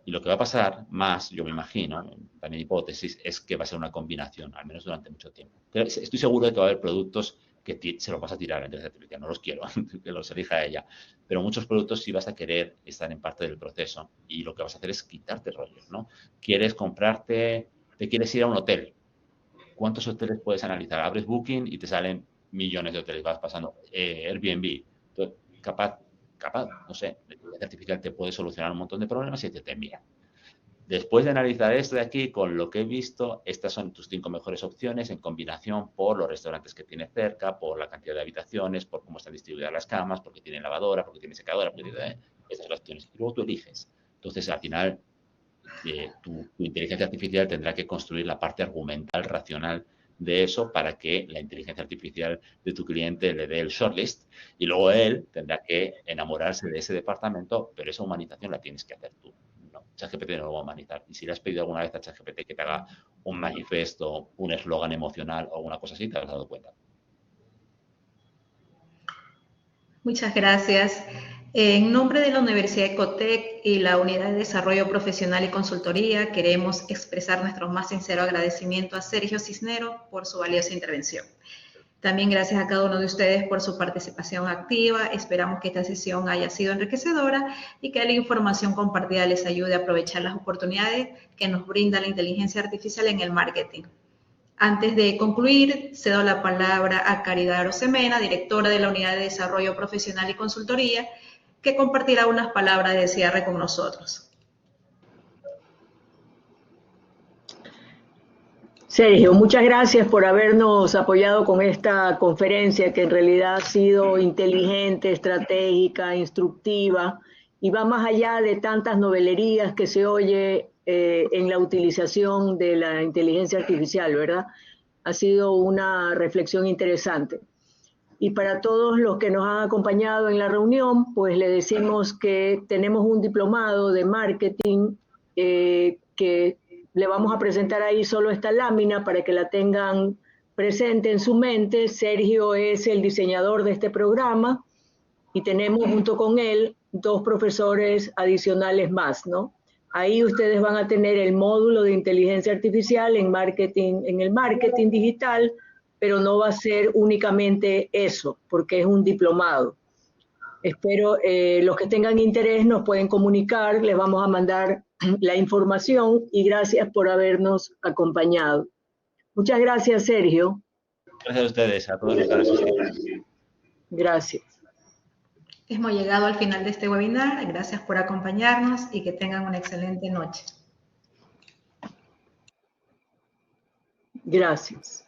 Y lo que va a pasar más, yo me imagino, también hipótesis, es que va a ser una combinación, al menos durante mucho tiempo. Pero estoy seguro de que va a haber productos que se los vas a tirar a la inteligencia artificial, no los quiero, que los elija ella. Pero muchos productos sí vas a querer estar en parte del proceso y lo que vas a hacer es quitarte rollos, ¿no? Te quieres ir a un hotel. ¿Cuántos hoteles puedes analizar? Abres Booking y te salen millones de hoteles, vas pasando Airbnb. Entonces, capaz, no sé, la inteligencia artificial te puede solucionar un montón de problemas y te envía. Después de analizar esto de aquí, con lo que he visto, estas son tus 5 mejores opciones en combinación por los restaurantes que tienes cerca, por la cantidad de habitaciones, por cómo están distribuidas las camas, porque tienen lavadora, porque tienen secadora, porque tienen estas son las opciones. Y luego tú eliges. Entonces, al final, tu inteligencia artificial tendrá que construir la parte argumental, racional de eso para que la inteligencia artificial de tu cliente le dé el shortlist y luego él tendrá que enamorarse de ese departamento, pero esa humanización la tienes que hacer tú. No, ChatGPT no lo va a humanizar. Y si le has pedido alguna vez a ChatGPT que te haga un manifiesto, un eslogan emocional o alguna cosa así, te has dado cuenta. Muchas gracias. En nombre de la Universidad Ecotec y la Unidad de Desarrollo Profesional y Consultoría, queremos expresar nuestro más sincero agradecimiento a Sergio Cisnero por su valiosa intervención. También gracias a cada uno de ustedes por su participación activa. Esperamos que esta sesión haya sido enriquecedora y que la información compartida les ayude a aprovechar las oportunidades que nos brinda la inteligencia artificial en el marketing. Antes de concluir, cedo la palabra a Caridad Arosemena, directora de la Unidad de Desarrollo Profesional y Consultoría, que compartirá unas palabras de cierre con nosotros. Sergio, muchas gracias por habernos apoyado con esta conferencia que en realidad ha sido inteligente, estratégica, instructiva y va más allá de tantas novelerías que se oye en la utilización de la inteligencia artificial, ¿verdad? Ha sido una reflexión interesante. Y para todos los que nos han acompañado en la reunión, pues le decimos que tenemos un diplomado de marketing que le vamos a presentar ahí solo esta lámina para que la tengan presente en su mente. Sergio es el diseñador de este programa y tenemos junto con él 2 profesores adicionales más, ¿no? Ahí ustedes van a tener el módulo de inteligencia artificial en marketing, en el marketing digital, pero no va a ser únicamente eso, porque es un diplomado. Espero los que tengan interés nos pueden comunicar, les vamos a mandar la información y gracias por habernos acompañado. Muchas gracias, Sergio. Gracias a ustedes, a todos los que han asistido. Gracias. Hemos llegado al final de este webinar. Gracias por acompañarnos y que tengan una excelente noche. Gracias.